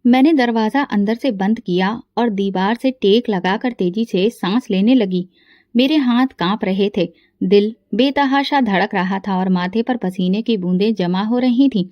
मैंने दरवाजा अंदर से बंद किया और दीवार से टेक लगाकर तेजी से सांस लेने लगी। मेरे हाथ कांप रहे थे, दिल बेतहाशा धड़क रहा था और माथे पर पसीने की बूंदें जमा हो रही थीं।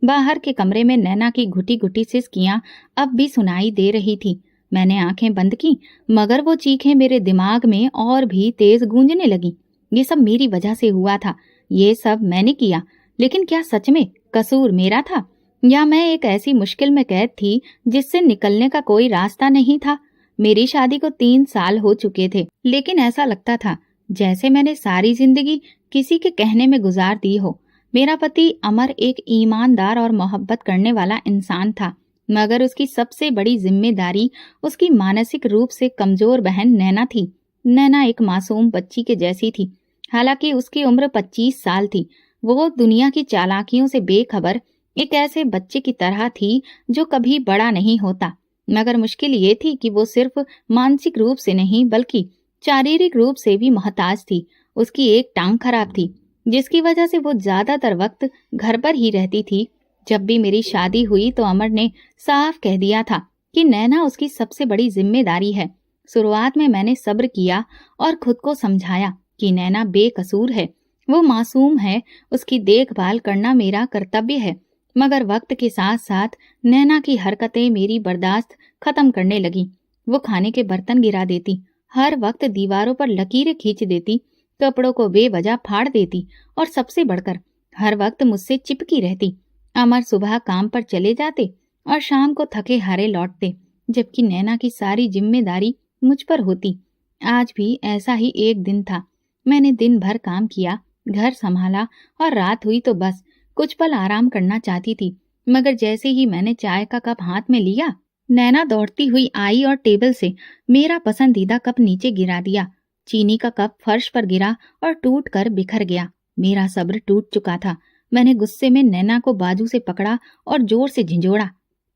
बाहर के कमरे में नैना की घुटी-घुटी सिसकियां अब भी सुनाई दे रही थी। मैंने आंखें बंद की, मगर वो चीखें मेरे दिमाग में और भी तेज गूंजने लगी। ये सब मेरी वजह से हुआ था, ये सब मैंने किया। लेकिन क्या सच में कसूर मेरा था, या मैं एक ऐसी मुश्किल में कैद थी जिससे निकलने का कोई रास्ता नहीं था? मेरी शादी को 3 साल हो चुके थे, लेकिन ऐसा लगता था जैसे मैंने सारी जिंदगी किसी के कहने में गुजार दी हो। मेरा पति अमर एक ईमानदार और मोहब्बत करने वाला इंसान था, मगर उसकी सबसे बड़ी जिम्मेदारी उसकी मानसिक रूप से कमजोर बहन नैना थी। नैना एक मासूम बच्ची के जैसी थी। हालांकि उसकी उम्र 25 साल थी, वो दुनिया की चालाकियों से बेखबर एक ऐसे बच्चे की तरह थी जो कभी बड़ा नहीं होता। मगर मुश्किल ये थी कि वो सिर्फ मानसिक रूप से नहीं बल्कि शारीरिक रूप से भी मोहताज थी। उसकी एक टांग खराब थी, जिसकी वजह से वो ज्यादातर वक्त घर पर ही रहती थी। जब भी मेरी शादी हुई तो अमर ने साफ कह दिया था कि नैना उसकी सबसे बड़ी जिम्मेदारी है। शुरुआत में मैंने सब्र किया और खुद को समझाया कि नैना बेकसूर है, वो मासूम है, उसकी देखभाल करना मेरा कर्तव्य है। मगर वक्त के साथ साथ नैना की हरकतें मेरी बर्दाश्त खत्म करने लगी। वो खाने के बर्तन गिरा देती, हर वक्त दीवारों पर लकीरें खींच देती, कपड़ों को बेवजह फाड़ देती और सबसे बढ़कर हर वक्त मुझसे चिपकी रहती। अमर सुबह काम पर चले जाते और शाम को थके हारे लौटते, जबकि नैना की सारी जिम्मेदारी मुझ पर होती। आज भी ऐसा ही एक दिन था। मैंने दिन भर काम किया, घर संभाला और रात हुई तो बस कुछ पल आराम करना चाहती थी। मगर जैसे ही मैंने चाय का कप हाथ में लिया, नैना दौड़ती हुई आई और टेबल से मेरा पसंदीदा कप नीचे गिरा दिया। चीनी का कप फर्श पर गिरा और टूट कर बिखर गया। मेरा सब्र टूट चुका था। मैंने गुस्से में नैना को बाजू से पकड़ा और जोर से झिंझोड़ा,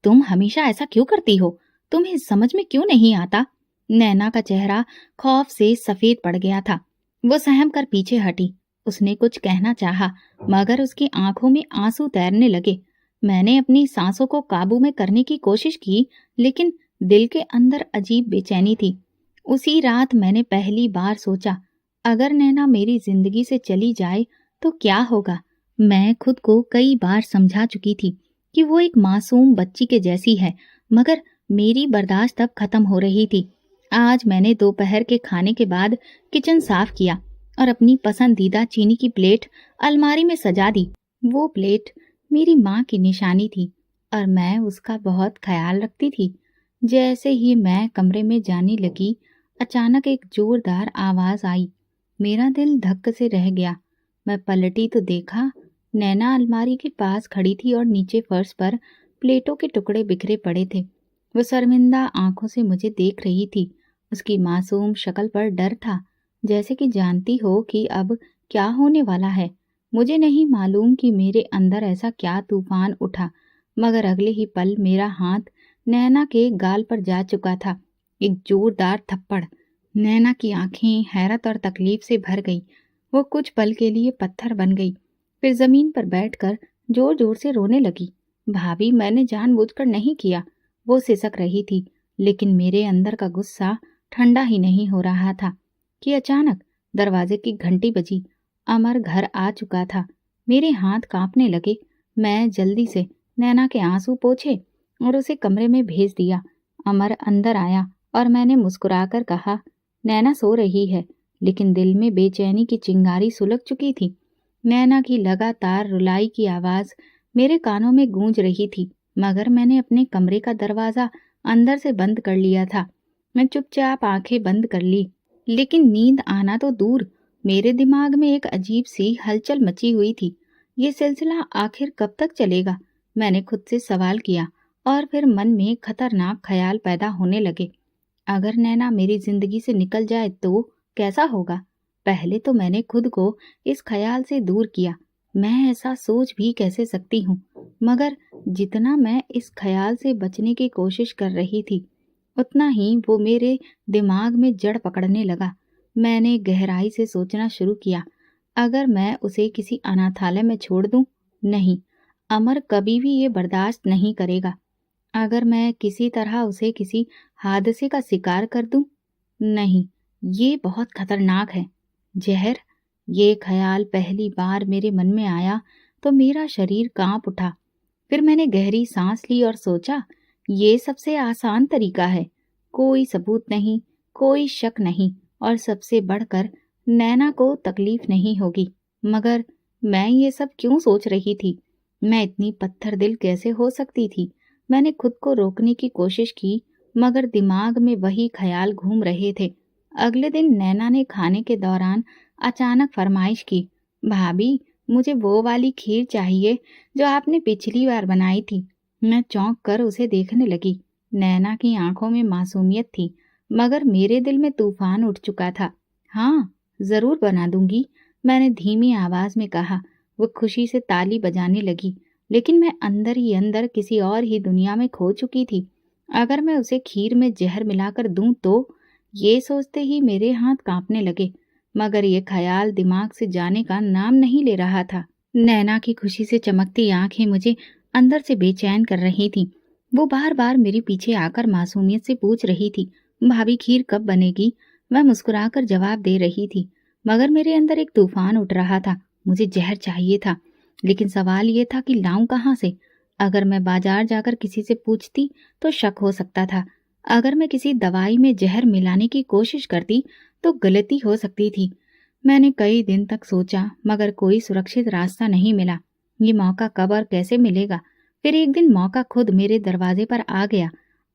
तुम हमेशा ऐसा क्यों करती हो? तुम्हें समझ में क्यों नहीं आता? नैना का चेहरा खौफ से सफेद पड़ गया था। वो सहम कर पीछे हटी। उसने कुछ कहना चाहा, मगर उसकी आंखों में आंसू तैरने लगे। मैंने अपनी सांसों को काबू में करने की कोशिश की, लेकिन दिल के अंदर अजीब बेचैनी थी। उसी रात मैंने पहली बार सोचा, अगर नैना मेरी जिंदगी से चली जाए तो क्या होगा? मैं खुद को कई बार समझा चुकी थी कि वो एक मासूम बच्ची के जैसी है, मगर मेरी बर्दाश्त अब खत्म हो रही थी। आज मैंने दोपहर के खाने के बाद किचन साफ किया और अपनी पसंदीदा चीनी की प्लेट अलमारी में सजा दी। वो प्लेट मेरी माँ की निशानी थी और मैं उसका बहुत ख्याल रखती थी। जैसे ही मैं कमरे में जाने लगी, अचानक एक जोरदार आवाज आई। मेरा दिल धक्क से रह गया। मैं पलटी तो देखा, नैना अलमारी के पास खड़ी थी और नीचे फर्श पर प्लेटों के टुकड़े बिखरे पड़े थे। वो शर्मिंदा आंखों से मुझे देख रही थी। उसकी मासूम शक्ल पर डर था, जैसे कि जानती हो कि अब क्या होने वाला है। मुझे नहीं मालूम कि मेरे अंदर ऐसा क्या तूफान उठा, मगर अगले ही पल मेरा हाथ नैना के गाल पर जा चुका था। एक जोरदार थप्पड़। नैना की आंखें हैरत और तकलीफ से भर गई। वो कुछ पल के लिए पत्थर बन गई, फिर जमीन पर बैठकर जोर जोर से रोने लगी। भाभी, मैंने जानबूझकर नहीं किया, वो सिसक रही थी। लेकिन मेरे अंदर का गुस्सा ठंडा ही नहीं हो रहा था कि अचानक दरवाजे की घंटी बजी। अमर घर आ चुका था। मेरे हाथ कांपने लगे। मैं जल्दी से नैना के आंसू पोंछे और उसे कमरे में भेज दिया। अमर अंदर आया और मैंने मुस्कुराकर कहा, नैना सो रही है। लेकिन दिल में बेचैनी की चिंगारी सुलग चुकी थी। नैना की लगातार रुलाई की आवाज मेरे कानों में गूंज रही थी, मगर मैंने अपने कमरे का दरवाजा अंदर से बंद कर लिया था। मैं चुपचाप आंखें बंद कर ली, लेकिन नींद आना तो दूर, मेरे दिमाग में एक अजीब सी हलचल मची हुई थी। ये सिलसिला आखिर कब तक चलेगा? मैंने खुद से सवाल किया और फिर मन में खतरनाक ख्याल पैदा होने लगे। अगर नैना मेरी जिंदगी से निकल जाए तो कैसा होगा? पहले तो मैंने खुद को इस ख्याल से दूर किया। मैं ऐसा सोच भी कैसे सकती हूँ? मगर जितना मैं इस ख्याल से बचने की कोशिश कर रही थी, उतना ही वो मेरे दिमाग में जड़ पकड़ने लगा। मैंने गहराई से सोचना शुरू किया, अगर मैं उसे किसी अनाथालय में छोड़ दूं? नहीं, अमर कभी भी ये बर्दाश्त नहीं करेगा। अगर मैं किसी तरह उसे किसी हादसे का शिकार कर दूं? नहीं, ये बहुत खतरनाक है। जहर? ये ख्याल पहली बार मेरे मन में आया तो मेरा शरीर कांप उठा। फिर मैंने गहरी सांस ली और सोचा, ये सबसे आसान तरीका है। कोई सबूत नहीं, कोई शक नहीं, और सबसे बढ़कर नैना को तकलीफ नहीं होगी। मगर मैं ये सब क्यों सोच रही थी? मैं इतनी पत्थर दिल कैसे हो सकती थी? मैंने खुद को रोकने की कोशिश की, मगर दिमाग में वही ख्याल घूम रहे थे। अगले दिन नैना ने खाने के दौरान अचानक फरमाइश की, भाभी, मुझे वो वाली खीर चाहिए जो आपने पिछली बार बनाई थी। मैं चौंक कर उसे देखने लगी। नैना की आंखों में मासूमियत थी, मगर मेरे दिल में तूफान उठ चुका था। हाँ, जरूर बना दूंगी, मैंने धीमी आवाज में कहा। वो खुशी से ताली बजाने लगी, लेकिन मैं अंदर ही अंदर किसी और ही दुनिया में खो चुकी थी। अगर मैं उसे खीर में जहर मिलाकर दूं तो? ये सोचते ही मेरे हाथ कांपने लगे, मगर ये ख्याल दिमाग से जाने का नाम नहीं ले रहा था। नैना की खुशी से चमकती आंखें मुझे अंदर से बेचैन कर रही थीं। वो बार बार मेरे पीछे आकर मासूमियत से पूछ रही थी, भाभी खीर कब बनेगी? मैं मुस्कुराकर जवाब दे रही थी, मगर मेरे अंदर एक तूफान उठ रहा था। मुझे जहर चाहिए था, लेकिन सवाल ये था कि लाऊं कहाँ से? अगर मैं बाजार जाकर किसी से पूछती तो शक हो सकता था। अगर मैं किसी दवाई में जहर मिलाने की कोशिश करती तो गलती हो सकती थी। मैंने कई दिन तक सोचा, मगर कोई सुरक्षित रास्ता नहीं मिला। ये मौका कब और कैसे मिलेगा? फिर एक दिन मौका खुद मेरे दरवाजे पर आ गया।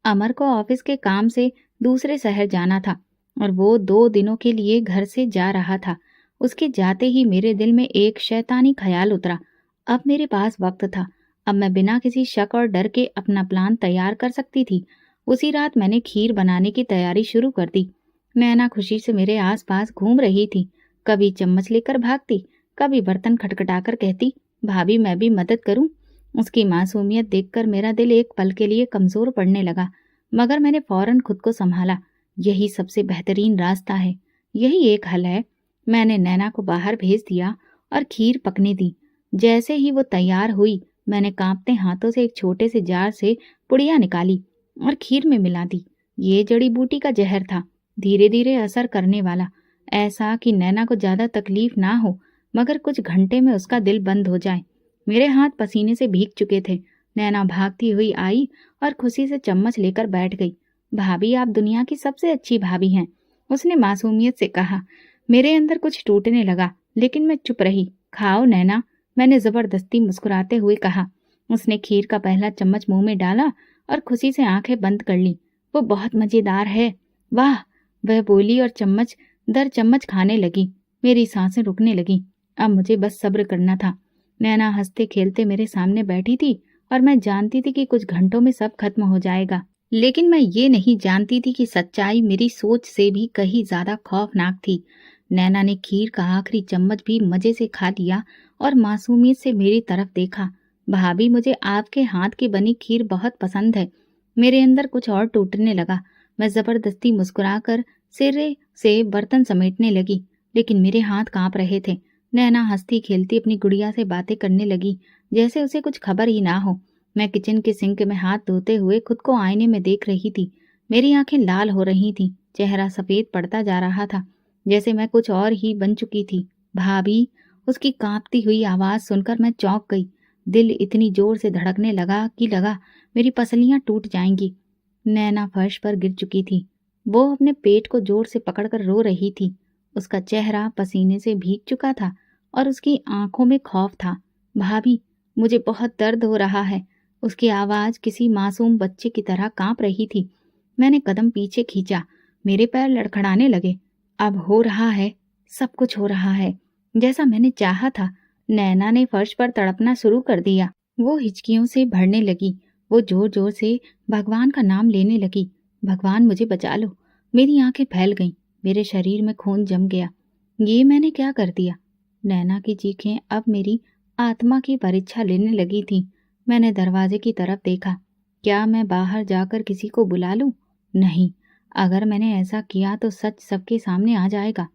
अमर को ऑफिस के काम से दूसरे शहर जाना था और वो 2 दिनों के लिए घर से जा रहा था। उसके जाते ही मेरे दिल में एक शैतानी ख्याल उतरा। अब मेरे पास वक्त था। अब मैं बिना किसी शक और डर के अपना प्लान तैयार कर सकती थी। उसी रात मैंने खीर बनाने की तैयारी शुरू कर दी। नैना खुशी से मेरे आसपास घूम रही थी। कभी चम्मच लेकर भागती, कभी बर्तन खटखटाकर कहती, भाभी मैं भी मदद करूं? उसकी मासूमियत देखकर मेरा दिल एक पल के लिए कमजोर पड़ने लगा, मगर मैंने फौरन खुद को संभाला। यही सबसे बेहतरीन रास्ता है, यही एक हल है। मैंने नैना को बाहर भेज दिया और खीर पकने दी। जैसे ही वो तैयार हुई, मैंने कांपते हाथों से एक छोटे से जार से पुड़िया निकाली और खीर में मिला दी। ये जड़ी बूटी का जहर था, धीरे धीरे असर करने वाला, ऐसा कि नैना को ज्यादा तकलीफ ना हो, मगर कुछ घंटे में उसका दिल बंद हो जाए। मेरे हाथ पसीने से भीग चुके थे। नैना भागती हुई आई और खुशी से चम्मच लेकर बैठ गई। भाभी, आप दुनिया की सबसे अच्छी भाभी हैं, उसने मासूमियत से कहा। मेरे अंदर कुछ टूटने लगा, लेकिन मैं चुप रही। खाओ नैना, मैंने जबरदस्ती मुस्कुराते हुए कहा। उसने खीर का पहला चम्मच मुंह में डाला और खुशी से आंखें बंद कर ली। वो बहुत मजेदार है, वाह, वह बोली और चम्मच दर चम्मच खाने लगी। मेरी सांसें रुकने लगी। अब मुझे बस सब्र करना था। नैना हंसते खेलते मेरे सामने बैठी थी और मैं जानती थी कि कुछ घंटों में सब खत्म हो जाएगा। लेकिन मैं ये नहीं जानती थी कि सच्चाई मेरी सोच से भी कहीं ज्यादा खौफनाक थी। नैना ने खीर का आखिरी चम्मच भी मजे से खा लिया और मासूमियत से मेरी तरफ देखा। भाभी, मुझे आपके हाथ की बनी खीर बहुत पसंद है। मेरे अंदर कुछ और टूटने लगा। मैं जबरदस्ती मुस्कुराकर सिरे से बर्तन समेटने लगी, लेकिन मेरे हाथ कांप रहे थे। नैना हंसती खेलती अपनी गुड़िया से बातें करने लगी, जैसे उसे कुछ खबर ही ना हो। मैं किचन के सिंक में हाथ धोते हुए खुद को आईने में देख रही थी। मेरी आंखें लाल हो रही थीं, चेहरा सफेद पड़ता जा रहा था, जैसे मैं कुछ और ही बन चुकी थी। भाभी, उसकी कांपती हुई आवाज सुनकर मैं चौंक गई। दिल इतनी जोर से धड़कने लगा कि लगा मेरी पसलियां टूट जाएंगी। नैना फर्श पर गिर चुकी थी। वो अपने पेट को जोर से पकड़कर रो रही थी। उसका चेहरा पसीने से भीग चुका था और उसकी आंखों में खौफ था। भाभी, मुझे बहुत दर्द हो रहा है। उसकी आवाज किसी मासूम बच्चे की तरह कांप रही थी। मैंने कदम पीछे खींचा, मेरे पैर लड़खड़ाने लगे। अब हो रहा है, सब कुछ हो रहा है जैसा मैंने चाहा था। नैना ने फर्श पर तड़पना शुरू कर दिया। वो हिचकियों से भरने लगी। वो जोर जोर से भगवान का नाम लेने लगी। भगवान, मुझे बचा लो। मेरी आंखें फैल गईं, मेरे शरीर में खून जम गया। ये मैंने क्या कर दिया? नैना की चीखें अब मेरी आत्मा की परीक्षा लेने लगी थीं। मैंने दरवाजे की तरफ देखा। क्या मैं बाहर जाकर किसी को बुला लूं? नहीं, अगर मैंने ऐसा किया तो सच सबके सामने आ जाएगा।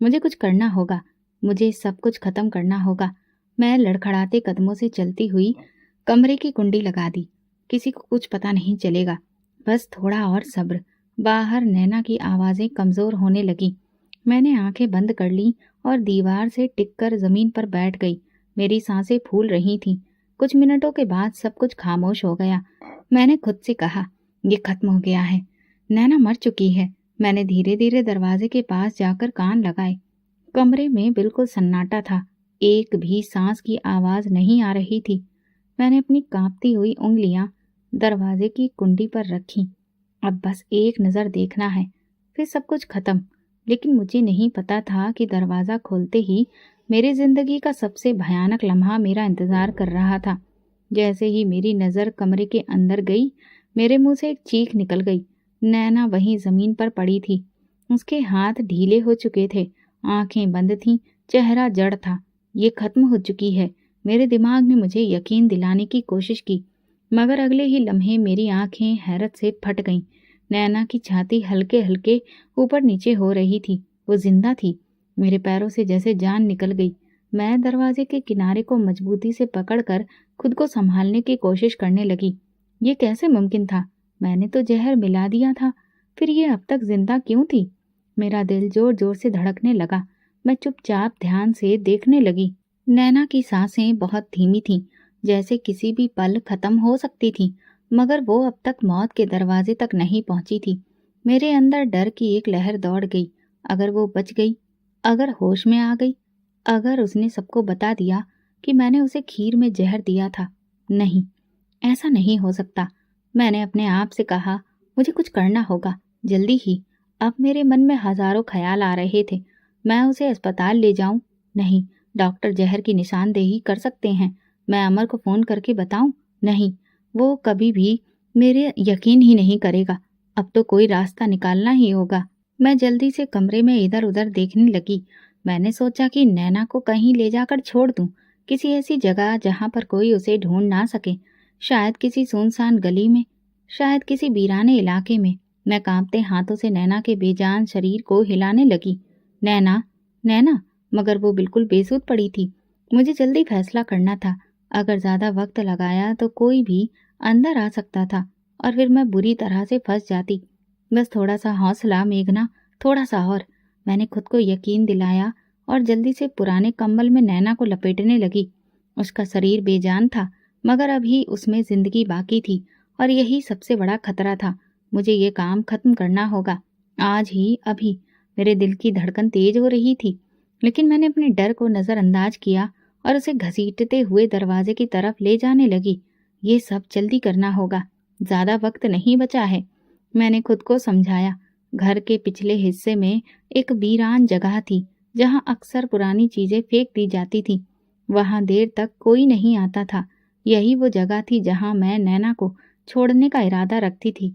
मुझे कुछ करना होगा, मुझे सब कुछ खत्म करना होगा। मैं लड़खड़ाते कदमों से चलती हुई कमरे की कुंडी लगा दी। किसी को कुछ पता नहीं चलेगा, बस थोड़ा और सब्र। बाहर नैना की आवाज़ें कमज़ोर होने लगी। मैंने आंखें बंद कर ली और दीवार से टिककर ज़मीन पर बैठ गई। मेरी सांसें फूल रही थीं। कुछ मिनटों के बाद सब कुछ खामोश हो गया। मैंने खुद से कहा, ये खत्म हो गया है, नैना मर चुकी है। मैंने धीरे धीरे दरवाजे के पास जाकर कान लगाए। कमरे में बिल्कुल सन्नाटा था, एक भी सांस की आवाज़ नहीं आ रही थी। मैंने अपनी कांपती हुई उंगलियां दरवाजे की कुंडी पर रखी। अब बस एक नज़र देखना है, फिर सब कुछ खत्म। लेकिन मुझे नहीं पता था कि दरवाज़ा खोलते ही मेरी जिंदगी का सबसे भयानक लम्हा मेरा इंतज़ार कर रहा था। जैसे ही मेरी नज़र कमरे के अंदर गई, मेरे मुंह से एक चीख निकल गई। नैना वहीं ज़मीन पर पड़ी थी। उसके हाथ ढीले हो चुके थे, आंखें बंद थीं, चेहरा जड़ था। ये खत्म हो चुकी है। मेरे दिमाग ने मुझे यकीन दिलाने की कोशिश की, मगर अगले ही लम्हे मेरी आंखें हैरत से फट गईं। नैना की छाती हल्के हल्के ऊपर नीचे हो रही थी। वो जिंदा थी। मेरे पैरों से जैसे जान निकल गई। मैं दरवाजे के किनारे को मजबूती से पकड़कर खुद को संभालने की कोशिश करने लगी। ये कैसे मुमकिन था? मैंने तो जहर मिला दिया था, फिर ये अब तक जिंदा क्यों थी? मेरा दिल जोर जोर से धड़कने लगा। मैं चुपचाप ध्यान से देखने लगी। नैना की सांसें बहुत धीमी थीं, जैसे किसी भी पल खत्म हो सकती थी, मगर वो अब तक मौत के दरवाजे तक नहीं पहुंची थी। मेरे अंदर डर की एक लहर दौड़ गई। अगर वो बच गई, अगर होश में आ गई, अगर उसने सबको बता दिया कि मैंने उसे खीर में जहर दिया था। नहीं, ऐसा नहीं हो सकता। मैंने अपने आप से कहा, मुझे कुछ करना होगा, जल्दी ही। अब मेरे मन में हजारों ख्याल आ रहे थे। मैं उसे अस्पताल ले जाऊं? नहीं, डॉक्टर जहर की निशानदेही कर सकते हैं। मैं अमर को फोन करके बताऊं? नहीं, वो कभी भी मेरे यकीन ही नहीं करेगा। अब तो कोई रास्ता निकालना ही होगा। मैं जल्दी से कमरे में इधर उधर देखने लगी। मैंने सोचा कि नैना को कहीं ले जाकर छोड़ दूं, किसी ऐसी जगह जहां पर कोई उसे ढूंढ ना सके। शायद किसी सुनसान गली में, शायद किसी वीराने इलाके में। मैं कांपते हाथों से नैना के बेजान शरीर को हिलाने लगी। नैना, नैना, मगर वो बिल्कुल बेसुध पड़ी थी। मुझे जल्दी फैसला करना था। अगर ज्यादा वक्त लगाया तो कोई भी अंदर आ सकता था और फिर मैं बुरी तरह से फंस जाती। बस थोड़ा सा हौसला मेघना, थोड़ा सा और। मैंने खुद को यकीन दिलाया और जल्दी से पुराने कंबल में नैना को लपेटने लगी। उसका शरीर बेजान था, मगर अभी उसमें जिंदगी बाकी थी और यही सबसे बड़ा खतरा था। मुझे ये काम खत्म करना होगा, आज ही, अभी। मेरे दिल की धड़कन तेज हो रही थी, लेकिन मैंने अपने डर को नजरअंदाज किया और उसे घसीटते हुए दरवाजे की तरफ ले जाने लगी। ये सब जल्दी करना होगा, ज्यादा वक्त नहीं बचा है। मैंने खुद को समझाया। घर के पिछले हिस्से में एक वीरान जगह थी, जहां अक्सर पुरानी चीजें फेंक दी जाती थी। वहां देर तक कोई नहीं आता था। यही वो जगह थी जहां मैं नैना को छोड़ने का इरादा रखती थी।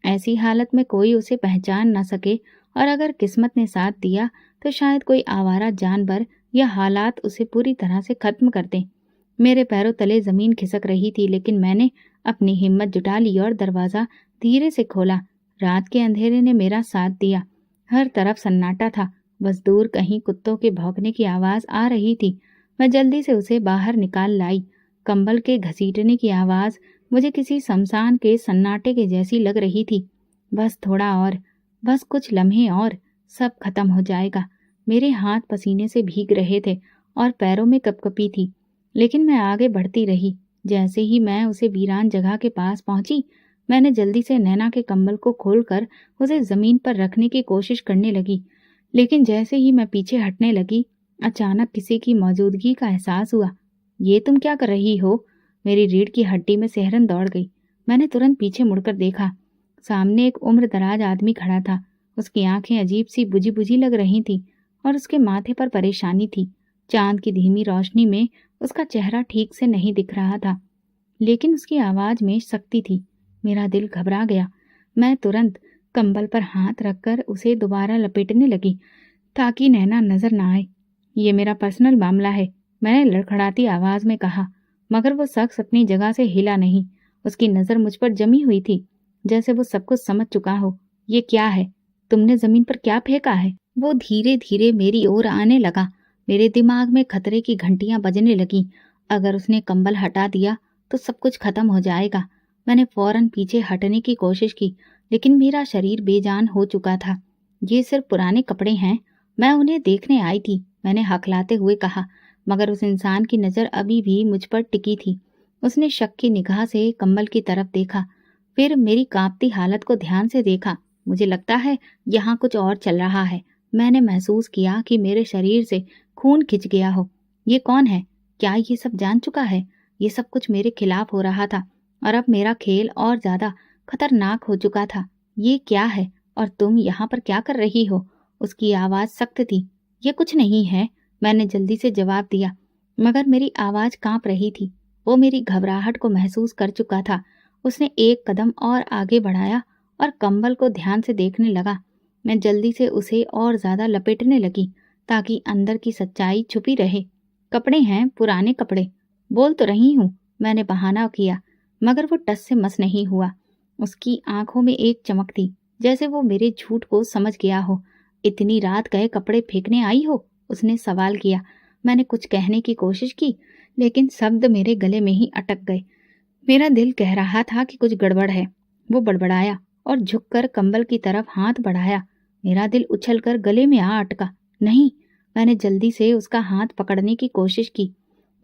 ऐसी हालत में कोई उसे पहचान न सके, और अगर किस्मत ने साथ दिया तो शायद कोई आवारा जानवर या हालात उसे पूरी तरह से खत्म कर दें। मेरे पैरों तले जमीन खिसक रही थी, लेकिन मैंने अपनी हिम्मत जुटा ली और दरवाजा धीरे से खोला। रात के अंधेरे ने मेरा साथ दिया। हर तरफ सन्नाटा था, बस दूर कहीं कुत्तों के भौंकने की आवाज आ रही थी। मैं जल्दी से उसे बाहर निकाल लाई। कंबल के घसीटने की आवाज मुझे किसी शमशान के सन्नाटे के जैसी लग रही थी। बस थोड़ा और, बस कुछ लम्हे और, सब खत्म हो जाएगा। मेरे हाथ पसीने से भीग रहे थे और पैरों में कपकपी थी, लेकिन मैं आगे बढ़ती रही। जैसे ही मैं उसे वीरान जगह के पास पहुंची, मैंने जल्दी से नैना के कंबल को खोलकर उसे जमीन पर रखने की कोशिश करने लगी। लेकिन जैसे ही मैं पीछे हटने लगी, अचानक किसी की मौजूदगी का एहसास हुआ। ये तुम क्या कर रही हो? मेरी रीढ़ की हड्डी में सिहरन दौड़ गई। मैंने तुरंत पीछे मुड़कर देखा। सामने एक उम्रदराज आदमी खड़ा था। उसकी आंखें अजीब सी बुझी बुझी लग रही थी और उसके माथे पर परेशानी थी। चांद की धीमी रोशनी में उसका चेहरा ठीक से नहीं दिख रहा था, लेकिन उसकी आवाज में शक्ति थी। मेरा दिल घबरा गया। मैं तुरंत कंबल पर हाथ रखकर उसे दोबारा लपेटने लगी, ताकि नैना नजर ना आए। ये मेरा पर्सनल मामला है, मैंने लड़खड़ाती आवाज में कहा, मगर वो शख्स अपनी जगह से हिला नहीं। उसकी नजर मुझ पर जमी हुई थी, जैसे वो सब कुछ समझ चुका हो। ये क्या है? तुमने जमीन पर क्या फेंका है? वो धीरे धीरे मेरी ओर आने लगा। मेरे दिमाग में खतरे की घंटियां बजने लगी। अगर उसने कंबल हटा दिया तो सब कुछ खत्म हो जाएगा। मैंने फौरन पीछे हटने की कोशिश की, लेकिन मेरा शरीर बेजान हो चुका था। ये सिर्फ पुराने कपड़े हैं, मैं उन्हें देखने आई थी, मैंने हकलाते हुए कहा, मगर उस इंसान की नज़र अभी भी मुझ पर टिकी थी। उसने शक की निगाह से कंबल की तरफ देखा, फिर मेरी कांपती हालत को ध्यान से देखा। मुझे लगता है यहाँ कुछ और चल रहा है। मैंने महसूस किया कि मेरे शरीर से खून खिंच गया हो। ये कौन है? क्या ये सब जान चुका है? ये सब कुछ मेरे खिलाफ हो रहा था और अब मेरा खेल और ज्यादा खतरनाक हो चुका था। ये क्या है और तुम यहाँ पर क्या कर रही हो? उसकी आवाज सख्त थी। ये कुछ नहीं है, मैंने जल्दी से जवाब दिया, मगर मेरी आवाज कांप रही थी। वो मेरी घबराहट को महसूस कर चुका था। उसने एक कदम और आगे बढ़ाया और कंबल को ध्यान से देखने लगा। मैं जल्दी से उसे और ज्यादा लपेटने लगी ताकि अंदर की सच्चाई छुपी रहे। कपड़े हैं, पुराने कपड़े। बोल तो रही हूँ, मैंने बहाना किया, मगर वो टस से मस नहीं हुआ। उसकी आंखों में एक चमक थी, जैसे वो मेरे झूठ को समझ गया हो। इतनी रात गए कपड़े फेंकने आई हो? उसने सवाल किया। मैंने कुछ कहने की कोशिश की, लेकिन शब्द मेरे गले में ही अटक गए। मेरा दिल कह रहा था कि कुछ गड़बड़ है। वो बड़बड़ाया और झुककर कंबल की तरफ हाथ बढ़ाया। मेरा दिल उछलकर गले में आ अटका। नहीं, मैंने जल्दी से उसका हाथ पकड़ने की कोशिश की,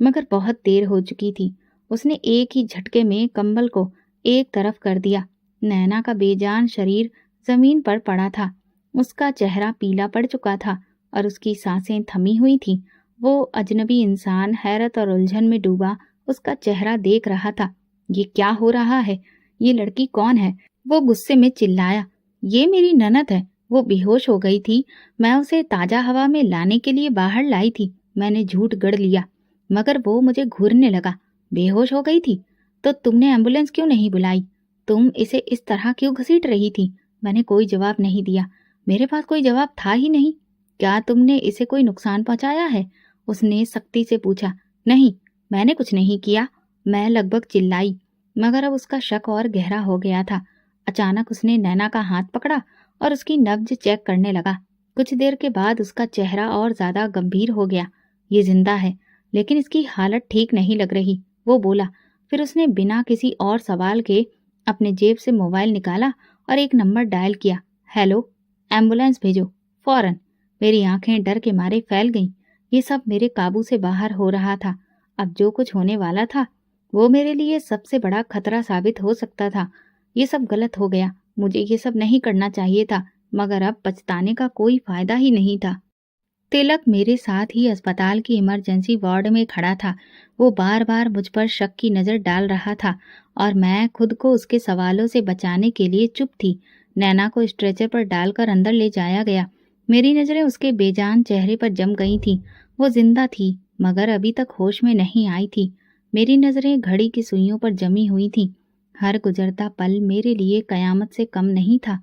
मगर बहुत देर हो चुकी थी। उसने एक ही झटके में कंबल को एक तरफ कर दिया। नैना का बेजान शरीर जमीन पर पड़ा था। उसका चेहरा पीला पड़ चुका था और उसकी सांसें थमी हुई थीं। वो अजनबी इंसान हैरत और उलझन में डूबा उसका चेहरा देख रहा था। ये क्या हो रहा है? ये लड़की कौन है? वो गुस्से में चिल्लाया। ये मेरी ननद है। वो बेहोश हो गई थी। मैं उसे ताजा हवा में लाने के लिए बाहर लाई थी। मैंने झूठ गढ़ लिया, मगर वो मुझे घूरने लगा। बेहोश हो गई थी? तो तुमने एम्बुलेंस क्यों नहीं बुलाई? तुम इसे इस तरह क्यों घसीट रही थी? मैंने कोई जवाब नहीं दिया। मेरे पास कोई जवाब था ही नहीं। क्या तुमने इसे कोई नुकसान पहुंचाया है? उसने सख्ती से पूछा। नहीं, मैंने कुछ नहीं किया, मैं लगभग चिल्लाई, मगर अब उसका शक और गहरा हो गया था। अचानक उसने नैना का हाथ पकड़ा और उसकी नब्ज चेक करने लगा। कुछ देर के बाद उसका चेहरा और ज्यादा गंभीर हो गया। ये जिंदा है, लेकिन इसकी हालत ठीक नहीं लग रही, वो बोला। फिर उसने बिना किसी और सवाल के अपने जेब से मोबाइल निकाला और एक नंबर डायल किया। हेलो, एम्बुलेंस भेजो, फौरन। मेरी आंखें डर के मारे फैल गईं। ये सब मेरे काबू से बाहर हो रहा था। अब जो कुछ होने वाला था वो मेरे लिए सबसे बड़ा खतरा साबित हो सकता था। ये सब गलत हो गया, मुझे ये सब नहीं करना चाहिए था, मगर अब पछताने का कोई फायदा ही नहीं था। तिलक मेरे साथ ही अस्पताल की इमरजेंसी वार्ड में खड़ा था। वो बार बार मुझ पर शक की नजर डाल रहा था और मैं खुद को उसके सवालों से बचाने के लिए चुप थी। नैना को स्ट्रेचर पर डालकर अंदर ले जाया गया। मेरी नजरें उसके बेजान चेहरे पर जम गई थीं। वो जिंदा थी, मगर अभी तक होश में नहीं आई थी। मेरी नजरें घड़ी की सुइयों पर जमी हुई थीं। हर गुजरता पल मेरे लिए कयामत से कम नहीं था।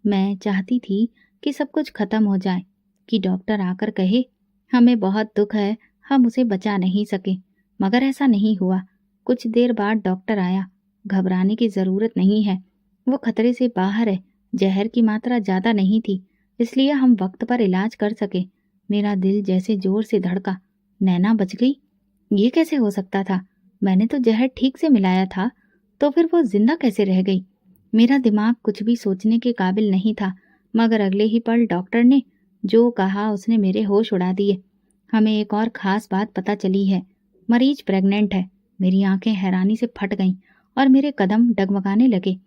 मैं चाहती थी कि सब कुछ खत्म हो जाए, कि डॉक्टर आकर कहे, हमें बहुत दुख है, हम उसे बचा नहीं सके, मगर ऐसा नहीं हुआ। कुछ देर बाद डॉक्टर आया। घबराने की जरूरत नहीं है, वो खतरे से बाहर है। जहर की मात्रा ज्यादा नहीं थी, इसलिए हम वक्त पर इलाज कर सके। मेरा दिल जैसे जोर से धड़का। नैना बच गई? ये कैसे हो सकता था? मैंने तो जहर ठीक से मिलाया था, तो फिर वो जिंदा कैसे रह गई? मेरा दिमाग कुछ भी सोचने के काबिल नहीं था, मगर अगले ही पल डॉक्टर ने जो कहा उसने मेरे होश उड़ा दिए। हमें एक और खास बात पता चली है, मरीज प्रेग्नेंट है। मेरी आंखें हैरानी से फट गईं और मेरे कदम डगमगाने लगे।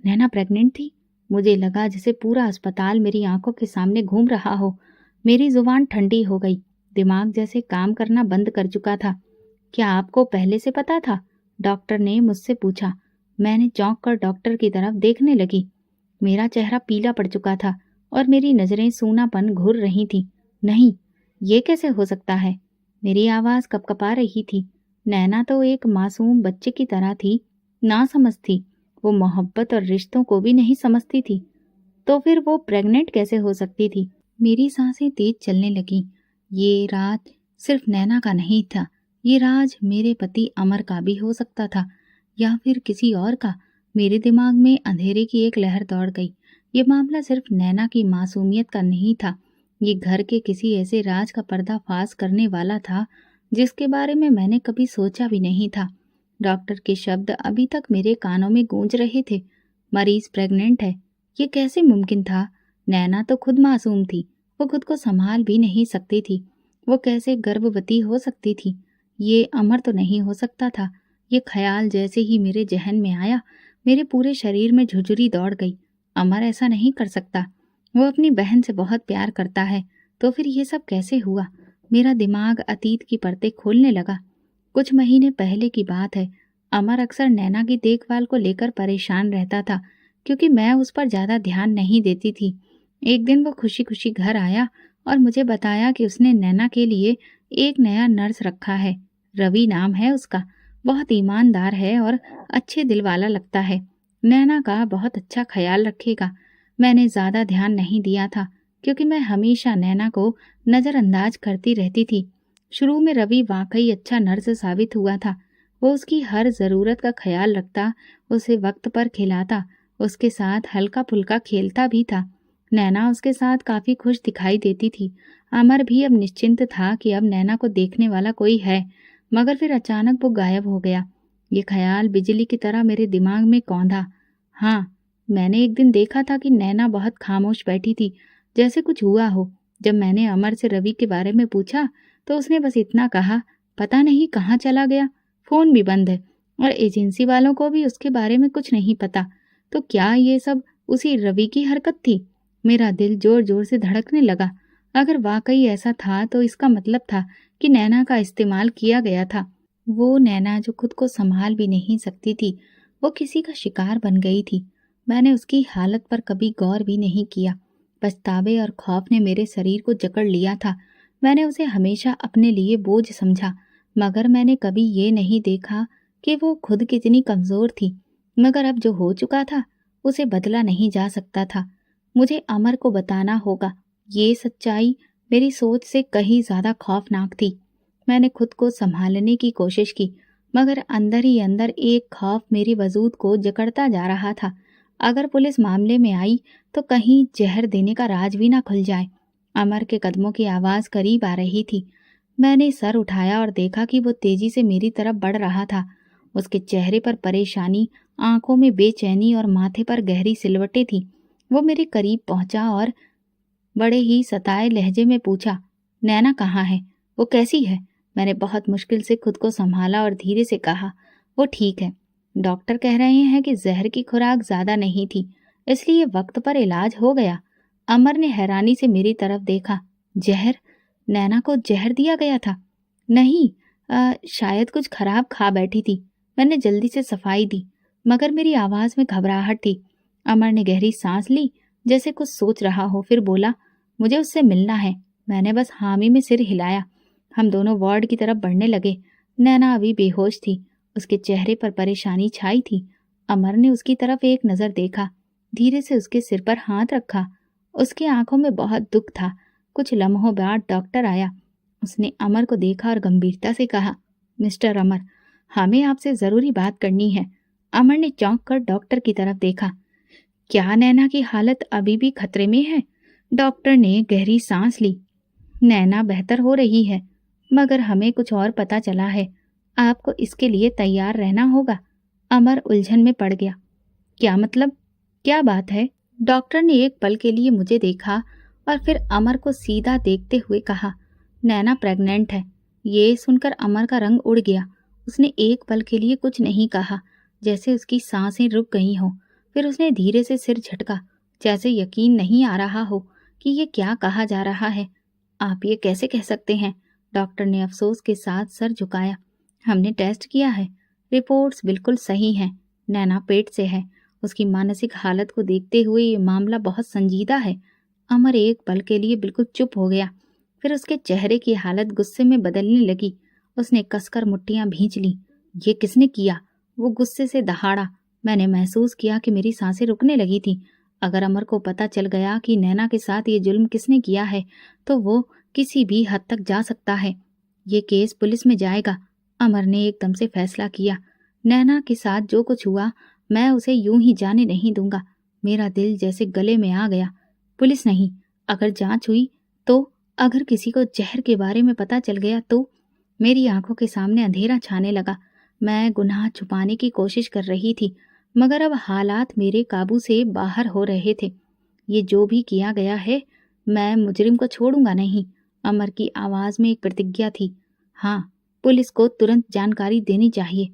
नैना प्रेग्नेंट थी? मुझे लगा जैसे पूरा अस्पताल मेरी आंखों के सामने घूम रहा हो। मेरी जुबान ठंडी हो गई, दिमाग जैसे काम करना बंद कर चुका था। क्या आपको पहले से पता था? डॉक्टर ने मुझसे पूछा। मैंने चौंक कर डॉक्टर की तरफ देखने लगी। मेरा चेहरा पीला पड़ चुका था और मेरी नजरें सूनापन घूर रही थी। नहीं, ये कैसे हो सकता है? मेरी आवाज कपकपा रही थी। नैना तो एक मासूम बच्चे की तरह थी, ना समझ थी। वो मोहब्बत और रिश्तों को भी नहीं समझती थी, तो फिर वो प्रेग्नेंट कैसे हो सकती थी? मेरी सांसें तेज चलने लगी। ये राज सिर्फ नैना का नहीं था, ये राज मेरे पति अमर का भी हो सकता था, या फिर किसी और का। मेरे दिमाग में अंधेरे की एक लहर दौड़ गई। ये मामला सिर्फ नैना की मासूमियत का नहीं था, ये घर के किसी ऐसे राज का पर्दाफाश करने वाला था जिसके बारे में मैंने कभी सोचा भी नहीं था। डॉक्टर के शब्द अभी तक मेरे कानों में गूंज रहे थे। मरीज प्रेग्नेंट है, ये कैसे मुमकिन था? नैना तो खुद मासूम थी, वो खुद को संभाल भी नहीं सकती थी। वो कैसे गर्भवती हो सकती थी? ये अमर तो नहीं हो सकता था। ये ख्याल जैसे ही मेरे जहन में आया, मेरे पूरे शरीर में झुरझुरी दौड़ गई। अमर ऐसा नहीं कर सकता। वो अपनी बहन से बहुत प्यार करता है, तो फिर ये सब कैसे हुआ? मेरा दिमाग अतीत की परतें खोलने लगा। कुछ महीने पहले की बात है। अमर अक्सर नैना की देखभाल को लेकर परेशान रहता था, क्योंकि मैं उस पर ज्यादा ध्यान नहीं देती थी। एक दिन वो खुशी खुशी घर आया और मुझे बताया कि उसने नैना के लिए एक नया नर्स रखा है। रवि नाम है उसका। बहुत ईमानदार है और अच्छे दिल वाला लगता है। नैना का बहुत अच्छा ख्याल रखेगा। मैंने ज्यादा ध्यान नहीं दिया था, क्योंकि मैं हमेशा नैना को नजरअंदाज करती रहती थी। शुरू में रवि वाकई अच्छा नर्स साबित हुआ था। वो उसकी हर जरूरत का ख्याल रखता, उसे वक्त पर खिलाता, उसके साथ हल्का फुल्का खेलता भी था। नैना उसके साथ काफी खुश दिखाई देती थी। अमर भी अब निश्चिंत था कि अब नैना को देखने वाला कोई है। मगर फिर अचानक वो गायब हो गया। ये ख्याल बिजली की तरह मेरे दिमाग में कौंधा। हाँ, मैंने एक दिन देखा था कि नैना बहुत खामोश बैठी थी, जैसे कुछ हुआ हो। जब मैंने अमर से रवि के बारे में पूछा, तो उसने बस इतना कहा, पता नहीं कहाँ चला गया, फोन भी बंद है और एजेंसी वालों को भी उसके बारे में कुछ नहीं पता। तो क्या ये सब उसी रवि की हरकत थी? मेरा दिल जोर जोर से धड़कने लगा। अगर वाकई ऐसा था तो इसका मतलब था कि नैना का इस्तेमाल किया गया था। वो नैना जो खुद को संभाल भी नहीं सकती थी, वो किसी का शिकार बन गई थी। मैंने उसकी हालत पर कभी गौर भी नहीं किया। पछतावे और खौफ ने मेरे शरीर को जकड़ लिया था। मैंने उसे हमेशा अपने लिए बोझ समझा, मगर मैंने कभी ये नहीं देखा कि वो खुद कितनी कमजोर थी। मगर अब जो हो चुका था, उसे बदला नहीं जा सकता था। मुझे अमर को बताना होगा। ये सच्चाई मेरी सोच से कहीं ज्यादा खौफनाक थी। मैंने खुद को संभालने की कोशिश की, मगर अंदर ही अंदर एक खौफ मेरी वजूद को जकड़ता जा रहा था। अगर पुलिस मामले में आई तो कहीं जहर देने का राज भी ना खुल जाए। अमर के कदमों की आवाज करीब आ रही थी। मैंने सर उठाया और देखा कि वो तेजी से मेरी तरफ बढ़ रहा था। उसके चेहरे पर परेशानी, आंखों में बेचैनी और माथे पर गहरी सिलवटें थी। वो मेरे करीब पहुंचा और बड़े ही सताए लहजे में पूछा, नैना कहाँ है? वो कैसी है? मैंने बहुत मुश्किल से खुद को संभाला और धीरे से कहा, वो ठीक है। डॉक्टर कह रहे हैं कि जहर की खुराक ज्यादा नहीं थी, इसलिए वक्त पर इलाज हो गया। अमर ने हैरानी से मेरी तरफ देखा। जहर? नैना को जहर दिया गया था? नहीं, शायद कुछ खराब खा बैठी थी। मैंने जल्दी से सफाई दी, मगर मेरी आवाज में घबराहट थी। अमर ने गहरी सांस ली, जैसे कुछ सोच रहा हो, फिर बोला, मुझे उससे मिलना है। मैंने बस हामी में सिर हिलाया। हम दोनों वार्ड की तरफ बढ़ने लगे। नैना अभी बेहोश थी, उसके चेहरे पर परेशानी छाई थी। अमर ने उसकी तरफ एक नजर देखा, धीरे से उसके सिर पर हाथ रखा। उसकी आंखों में बहुत दुख था। कुछ लम्हों बाद डॉक्टर आया। उसने अमर को देखा और गंभीरता से कहा, मिस्टर अमर, हमें आपसे जरूरी बात करनी है। अमर ने चौंक कर डॉक्टर की तरफ देखा। क्या नैना की हालत अभी भी खतरे में है? डॉक्टर ने गहरी सांस ली। नैना बेहतर हो रही है, मगर हमें कुछ और पता चला है। आपको इसके लिए तैयार रहना होगा। अमर उलझन में पड़ गया। क्या मतलब? क्या बात है? डॉक्टर ने एक पल के लिए मुझे देखा और फिर अमर को सीधा देखते हुए कहा, नैना प्रेग्नेंट है। ये सुनकर अमर का रंग उड़ गया। उसने एक पल के लिए कुछ नहीं कहा, जैसे उसकी सांसें रुक गई हों। फिर उसने धीरे से सिर झटका, जैसे यकीन नहीं आ रहा हो कि ये क्या कहा जा रहा है। आप ये कैसे कह सकते हैं? डॉक्टर ने अफसोस के साथ सर झुकाया। हमने टेस्ट किया है, रिपोर्ट्स बिल्कुल सही हैं। नैना पेट से है। उसकी मानसिक हालत को देखते हुए ये मामला बहुत संजीदा है। अमर एक पल के लिए बिल्कुल चुप हो गया, फिर उसके चेहरे की हालत गुस्से में बदलने लगी। उसने कसकर मुट्ठियां भींच ली। ये किसने किया? वो गुस्से से दहाड़ा। मैंने महसूस किया कि मेरी सांसें रुकने लगी थी। अगर अमर को पता चल गया कि नैना के साथ ये जुल्म किसने किया है, तो वो किसी भी हद तक जा सकता है। ये केस पुलिस में जाएगा। अमर ने एकदम से फैसला किया। नैना के साथ जो कुछ हुआ, मैं उसे यूं ही जाने नहीं दूंगा। मेरा दिल जैसे गले में आ गया। पुलिस नहीं, अगर जांच हुई तो, अगर किसी को जहर के बारे में पता चल गया तो। मेरी आंखों के सामने अंधेरा छाने लगा। मैं गुनाह छुपाने की कोशिश कर रही थी, मगर अब हालात मेरे काबू से बाहर हो रहे थे। ये जो भी किया गया है, मैं मुजरिम को छोड़ूंगा नहीं। अमर की आवाज में एक प्रतिज्ञा थी। हाँ, पुलिस को तुरंत जानकारी देनी चाहिए।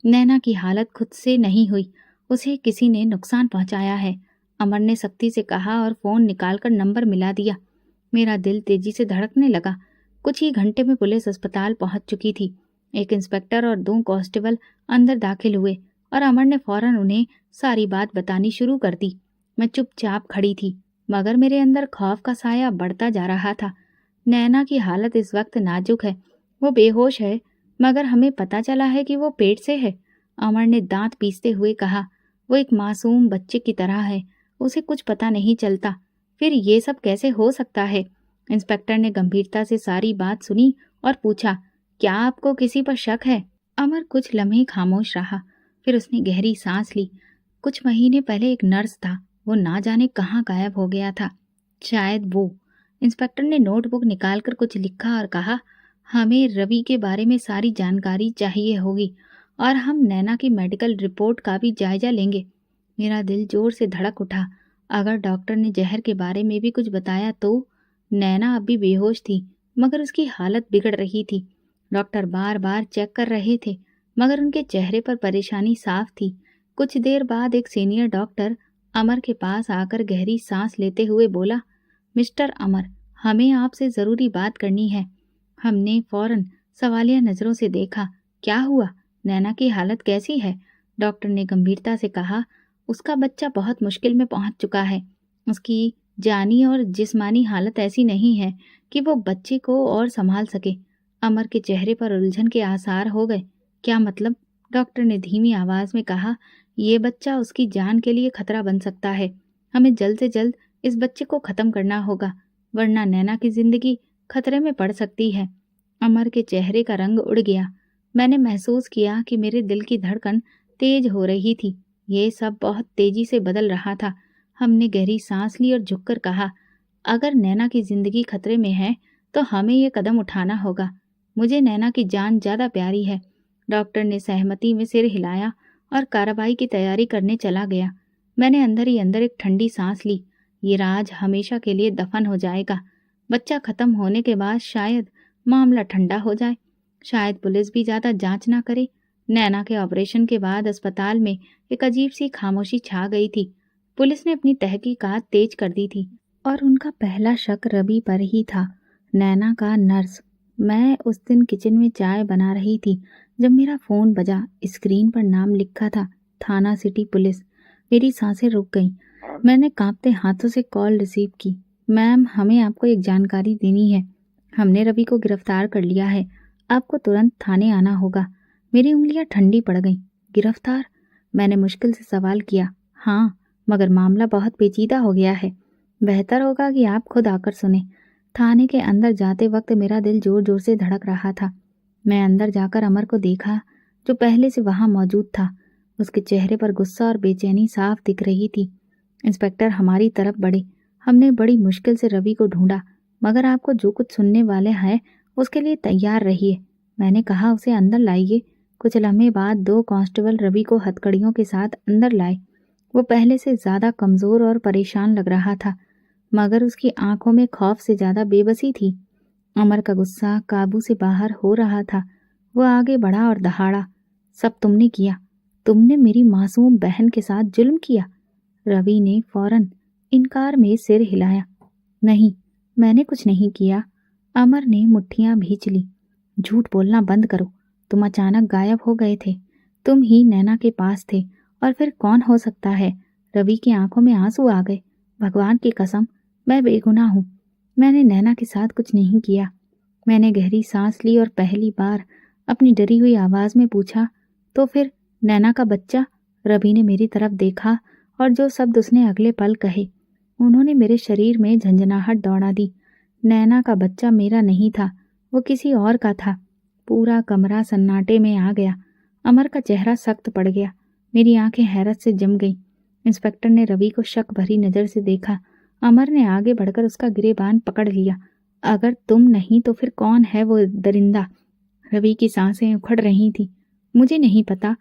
नैना की हालत खुद से नहीं हुई, उसे किसी ने नुकसान पहुंचाया है। अमर ने सख्ती से कहा और फोन निकालकर नंबर मिला दिया। मेरा दिल तेजी से धड़कने लगा। कुछ ही घंटे में पुलिस अस्पताल पहुंच चुकी थी। एक इंस्पेक्टर और 2 कांस्टेबल अंदर दाखिल हुए और अमर ने फौरन उन्हें सारी बात बतानी शुरू कर दी। मैं चुपचाप खड़ी थी, मगर मेरे अंदर खौफ का साया बढ़ता जा रहा था। नैना की हालत इस वक्त नाजुक है, वो बेहोश है, मगर हमें पता चला है कि वो पेट से है। अमर ने दांत पीसते हुए कहा। वो एक मासूम बच्चे की तरह है, उसे कुछ पता नहीं चलता। फिर ये सब कैसे हो सकता है? इंस्पेक्टर ने गंभीरता से सारी बात सुनी और पूछा, क्या आपको किसी पर शक है? अमर कुछ लम्हे खामोश रहा, फिर उसने गहरी सांस ली। कुछ महीने पहले एक नर्स था, वो ना जाने कहाँ गायब हो गया था। शायद वो। इंस्पेक्टर ने नोटबुक निकालकर कुछ लिखा और कहा, हमें रवि के बारे में सारी जानकारी चाहिए होगी और हम नैना की मेडिकल रिपोर्ट का भी जायजा लेंगे। मेरा दिल जोर से धड़क उठा। अगर डॉक्टर ने जहर के बारे में भी कुछ बताया तो? नैना अभी बेहोश थी, मगर उसकी हालत बिगड़ रही थी। डॉक्टर बार बार चेक कर रहे थे, मगर उनके चेहरे पर परेशानी साफ थी। कुछ देर बाद एक सीनियर डॉक्टर अमर के पास आकर गहरी सांस लेते हुए बोला, मिस्टर अमर, हमें आपसे ज़रूरी बात करनी है। हमने फौरन सवालिया नज़रों से देखा। क्या हुआ? नैना की हालत कैसी है? डॉक्टर ने गंभीरता से कहा, उसका बच्चा बहुत मुश्किल में पहुंच चुका है। उसकी जानी और जिस्मानी हालत ऐसी नहीं है कि वो बच्चे को और संभाल सके। अमर के चेहरे पर उलझन के आसार हो गए। क्या मतलब? डॉक्टर ने धीमी आवाज में कहा, ये बच्चा उसकी जान के लिए खतरा बन सकता है। हमें जल्द से जल्द इस बच्चे को खत्म करना होगा, वरना नैना की जिंदगी खतरे में पड़ सकती है। अमर के चेहरे का रंग उड़ गया। मैंने महसूस किया कि मेरे दिल की धड़कन तेज हो रही थी। ये सब बहुत तेजी से बदल रहा था। हमने गहरी सांस ली और झुककर कहा, अगर नैना की जिंदगी खतरे में है तो हमें ये कदम उठाना होगा। मुझे नैना की जान ज्यादा प्यारी है। डॉक्टर ने सहमति में सिर हिलाया और कार्रवाई की तैयारी करने चला गया। मैंने अंदर ही अंदर एक ठंडी सांस ली। ये राज हमेशा के लिए दफन हो जाएगा। बच्चा खत्म होने के बाद शायद मामला ठंडा हो जाए, शायद पुलिस भी ज्यादा जांच ना करे। नैना के ऑपरेशन के बाद अस्पताल में एक अजीब सी खामोशी छा गई थी। पुलिस ने अपनी तहकीकात तेज कर दी थी और उनका पहला शक रवि पर ही था। नैना का नर्स। मैं उस दिन किचन में चाय बना रही थी जब मेरा फोन बजा। स्क्रीन पर नाम लिखा था, थाना सिटी पुलिस। मेरी सांसें रुक गईं। मैंने कांपते हाथों से कॉल रिसीव की। मैम, हमें आपको एक जानकारी देनी है। हमने रवि को गिरफ्तार कर लिया है, आपको तुरंत थाने आना होगा। मेरी उंगलियां ठंडी पड़ गईं। गिरफ्तार? मैंने मुश्किल से सवाल किया। हाँ, मगर मामला बहुत पेचीदा हो गया है। बेहतर होगा कि आप खुद आकर सुने। थाने के अंदर जाते वक्त मेरा दिल जोर जोर से धड़क रहा था। मैं अंदर जाकर अमर को देखा, जो पहले से वहां मौजूद था। उसके चेहरे पर गुस्सा और बेचैनी साफ दिख रही थी। इंस्पेक्टर हमारी तरफ बढ़े। हमने बड़ी मुश्किल से रवि को ढूंढा, मगर आपको जो कुछ सुनने वाले हैं उसके लिए तैयार रहिए। मैंने कहा, उसे अंदर लाइए। कुछ लम्हे बाद 2 कांस्टेबल रवि को हथकड़ियों के साथ अंदर लाए। वो पहले से ज्यादा कमजोर और परेशान लग रहा था, मगर उसकी आंखों में खौफ से ज्यादा बेबसी थी। अमर का गुस्सा काबू से बाहर हो रहा था। वो आगे बढ़ा और दहाड़ा, सब तुमने किया। तुमने मेरी मासूम बहन के साथ जुल्म किया। रवि ने फौरन इनकार में सिर हिलाया। नहीं, मैंने कुछ नहीं किया। अमर ने मुट्ठियां भींच ली। झूठ बोलना बंद करो। तुम अचानक गायब हो गए थे। तुम ही नैना के पास थे, और फिर कौन हो सकता है? रवि की आंखों में आंसू आ गए। भगवान की कसम, मैं बेगुनाह हूँ। मैंने नैना के साथ कुछ नहीं किया। मैंने गहरी सांस ली और पहली बार अपनी डरी हुई आवाज में पूछा, तो फिर नैना का बच्चा? रवि ने मेरी तरफ देखा और जो शब्द उसने अगले पल कहे, उन्होंने मेरे शरीर में झंझनाहट दौड़ा दी। नैना का बच्चा मेरा नहीं था, वो किसी और का था। पूरा कमरा सन्नाटे में आ गया। अमर का चेहरा सख्त पड़ गया। मेरी आंखें हैरत से जम गईं। इंस्पेक्टर ने रवि को शक भरी नजर से देखा। अमर ने आगे बढ़कर उसका गिरेबान पकड़ लिया। अगर तुम नहीं तो फिर कौन है वो दरिंदा? रवि की सांसें उखड़ रही थी। मुझे नहीं पता,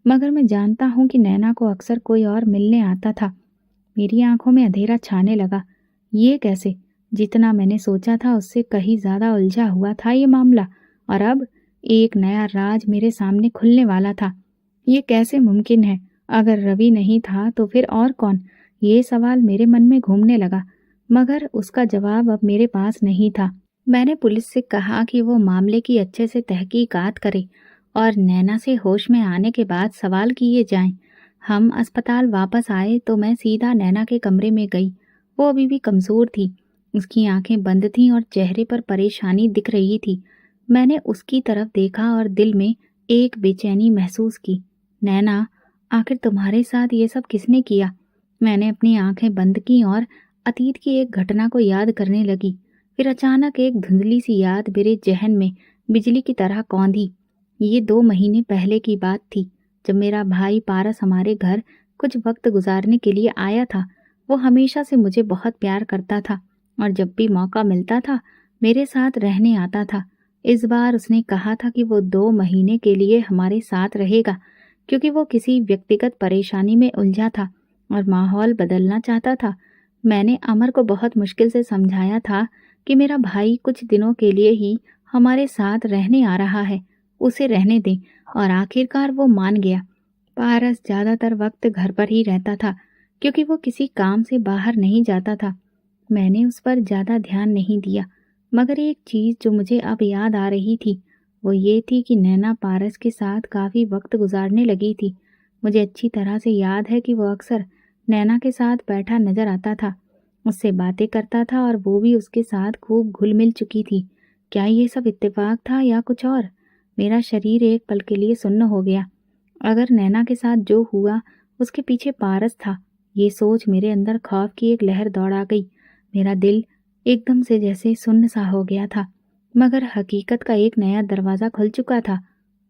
मगर मैं जानता हूँ कि नैना को अक्सर कोई और मिलने आता था। मेरी आंखों में अंधेरा छाने लगा। ये कैसे? जितना मैंने सोचा था उससे कहीं ज्यादा उलझा हुआ था ये मामला। और अब एक नया राज मेरे सामने खुलने वाला था। ये कैसे मुमकिन है? अगर रवि नहीं था तो फिर और कौन? ये सवाल मेरे मन में घूमने लगा, मगर उसका जवाब अब मेरे पास नहीं था। मैंने पुलिस से कहा कि वो मामले की अच्छे से तहकीकात करे और नैना से होश में आने के बाद सवाल किए जाएं। हम अस्पताल वापस आए तो मैं सीधा नैना के कमरे में गई। वो अभी भी कमजोर थी। उसकी आंखें बंद थीं और चेहरे पर परेशानी दिख रही थी। मैंने उसकी तरफ देखा और दिल में एक बेचैनी महसूस की। नैना, आखिर तुम्हारे साथ ये सब किसने किया? मैंने अपनी आंखें बंद की और अतीत की एक घटना को याद करने लगी। फिर अचानक एक धुंधली सी याद मेरे जहन में बिजली की तरह कौंधी। ये 2 महीने पहले की बात थी, जब मेरा भाई पारस हमारे घर कुछ वक्त गुजारने के लिए आया था। वो हमेशा से मुझे बहुत प्यार करता था और जब भी मौका मिलता था मेरे साथ रहने आता था। इस बार उसने कहा था कि वो 2 महीने के लिए हमारे साथ रहेगा, क्योंकि वो किसी व्यक्तिगत परेशानी में उलझा था और माहौल बदलना चाहता था। मैंने अमर को बहुत मुश्किल से समझाया था कि मेरा भाई कुछ दिनों के लिए ही हमारे साथ रहने आ रहा है, उसे रहने दें। और आखिरकार वो मान गया। पारस ज्यादातर वक्त घर पर ही रहता था, क्योंकि वो किसी काम से बाहर नहीं जाता था। मैंने उस पर ज्यादा ध्यान नहीं दिया, मगर एक चीज जो मुझे अब याद आ रही थी वो ये थी कि नैना पारस के साथ काफी वक्त गुजारने लगी थी। मुझे अच्छी तरह से याद है कि वो अक्सर नैना के साथ बैठा नजर आता था, उससे बातें करता था और वो भी उसके साथ खूब घुल मिल चुकी थी। क्या ये सब इत्तेफाक था या कुछ और? मेरा शरीर एक पल के लिए सुन्न हो गया। अगर नैना के साथ जो हुआ उसके पीछे पारस था, ये सोच मेरे अंदर खौफ की एक लहर दौड़ा गई। मेरा दिल एकदम से जैसे सुन्न सा हो गया था, मगर हकीकत का एक नया दरवाजा खुल चुका था।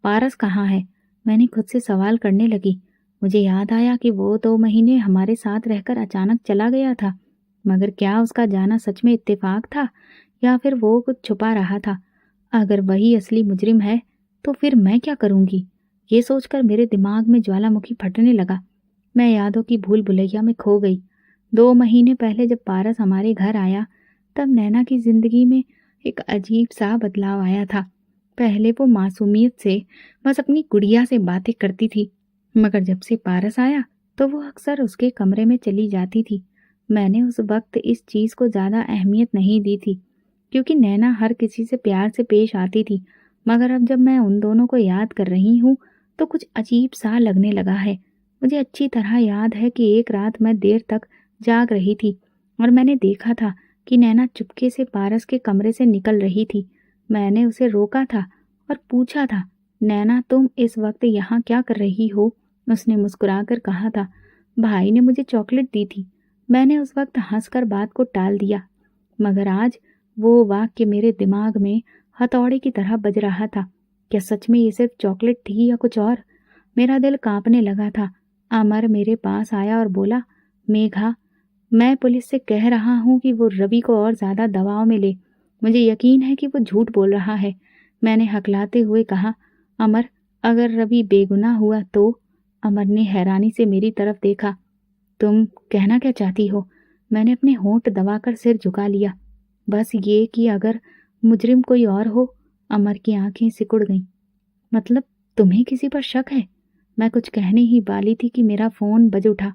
पारस कहाँ है? मैंने खुद से सवाल करने लगी। मुझे याद आया कि वो 2 महीने हमारे साथ रहकर अचानक चला गया था, मगर क्या उसका जाना सच में इत्तेफाक था या फिर वो कुछ छुपा रहा था? अगर वही असली मुजरिम है तो फिर मैं क्या करूंगी? ये सोचकर मेरे दिमाग में ज्वालामुखी फटने लगा। मैं यादों की भूल भुलैया में खो गई। 2 महीने पहले जब पारस हमारे घर आया तब नैना की जिंदगी में एक अजीब सा बदलाव आया था। पहले वो मासूमियत से बस अपनी गुड़िया से बातें करती थी, मगर जब से पारस आया तो वो अक्सर उसके कमरे में चली जाती थी। मैंने उस वक्त इस चीज को ज्यादा अहमियत नहीं दी थी, क्योंकि नैना हर किसी से प्यार से पेश आती थी। मगर अब जब मैं उन दोनों को याद कर रही हूँ तो कुछ अजीब सा लगने लगा है। मुझे अच्छी तरह याद है कि एक रात मैं देर तक जाग रही थी और मैंने देखा था कि नैना चुपके से पारस के कमरे से निकल रही थी। मैंने उसे रोका था और पूछा था, नैना तुम इस वक्त यहाँ क्या कर रही हो? उसने मुस्कुराकर कहा था, भाई ने मुझे चॉकलेट दी थी। मैंने उस वक्त हंसकर बात को टाल दिया, मगर आज वो वाक्य मेरे दिमाग में हथौड़े की तरह बज रहा था। क्या सच में ये सिर्फ चॉकलेट थी या कुछ और? मेरा दिल कांपने लगा था। अमर मेरे पास आया और बोला, मेघा, मैं पुलिस से कह रहा हूँ कि वो रवि को और ज्यादा दबाव में ले। मुझे यकीन है कि वो झूठ बोल रहा है। मैंने हकलाते हुए कहा, अमर, अगर रवि बेगुनाह हुआ तो? अमर ने हैरानी से मेरी तरफ देखा। तुम कहना क्या चाहती हो? मैंने अपने होंठ दबाकर सिर झुका लिया। बस ये कि अगर मुजरिम कोई और हो। अमर की आंखें सिकुड़ गईं। मतलब तुम्हें किसी पर शक है? मैं कुछ कहने ही वाली थी कि मेरा फोन बज उठा।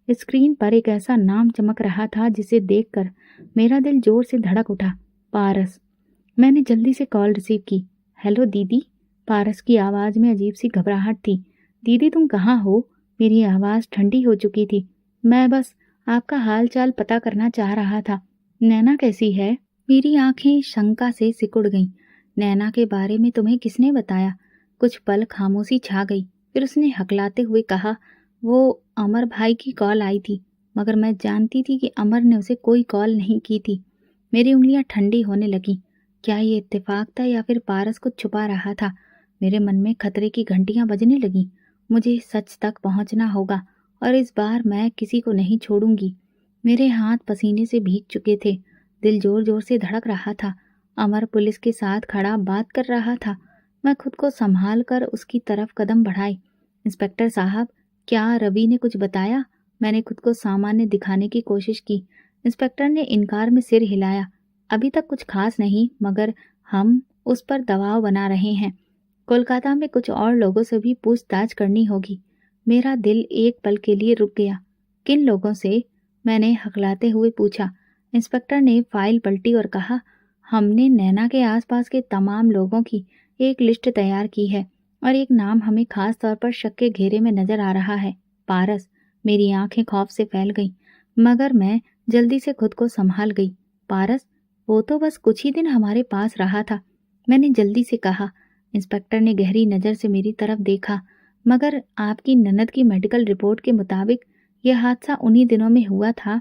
स्क्रीन पर एक ऐसा नाम चमक रहा था जिसे देखकर मेरा दिल जोर से धड़क उठा। पारस। मैंने जल्दी से कॉल रिसीव की। हेलो दीदी। पारस की आवाज में अजीब सी घबराहट थी। दीदी तुम कहाँ हो? मेरी आवाज ठंडी हो चुकी थी। मैं बस आपका हाल चाल पता करना चाह रहा था। नैना कैसी है? मेरी आंखें शंका से सिकुड़ गईं। नैना के बारे में तुम्हें किसने बताया? कुछ पल खामोशी छा गई, फिर उसने हकलाते हुए कहा, वो अमर भाई की कॉल आई थी, मगर मैं जानती थी कि अमर ने उसे कोई कॉल नहीं की थी। मेरी उंगलियां ठंडी होने लगीं। क्या ये इत्तेफाक था या फिर पारस कुछ छुपा रहा था? मेरे मन में खतरे की घंटियां बजने लगीं। मुझे सच तक पहुंचना होगा और इस बार मैं किसी को नहीं छोड़ूंगी। मेरे हाथ पसीने से भीग चुके थे। दिल जोर जोर से धड़क रहा था। अमर पुलिस के साथ खड़ा बात कर रहा था। मैं खुद को संभाल कर उसकी तरफ कदम बढ़ाई। इंस्पेक्टर साहब, क्या रवि ने कुछ बताया? मैंने खुद को सामान्य दिखाने की कोशिश की। इंस्पेक्टर ने इनकार में सिर हिलाया। अभी तक कुछ खास नहीं, मगर हम उस पर दबाव बना रहे हैं। कोलकाता में कुछ और लोगों से भी पूछताछ करनी होगी। मेरा दिल एक पल के लिए रुक गया। किन लोगों से? मैंने हकलाते हुए पूछा। इंस्पेक्टर ने फाइल पलटी और कहा, हमने नैना के आसपास के तमाम लोगों की एक लिस्ट तैयार की है और एक नाम हमें खास तौर पर शक के घेरे में नजर आ रहा है, पारस। मेरी आंखें खौफ से फैल गईं, मगर मैं जल्दी से खुद को संभाल गई। पारस? वो तो बस कुछ ही दिन हमारे पास रहा था, मैंने जल्दी से कहा। इंस्पेक्टर ने गहरी नज़र से मेरी तरफ देखा। मगर आपकी ननद की मेडिकल रिपोर्ट के मुताबिक यह हादसा उन्हीं दिनों में हुआ था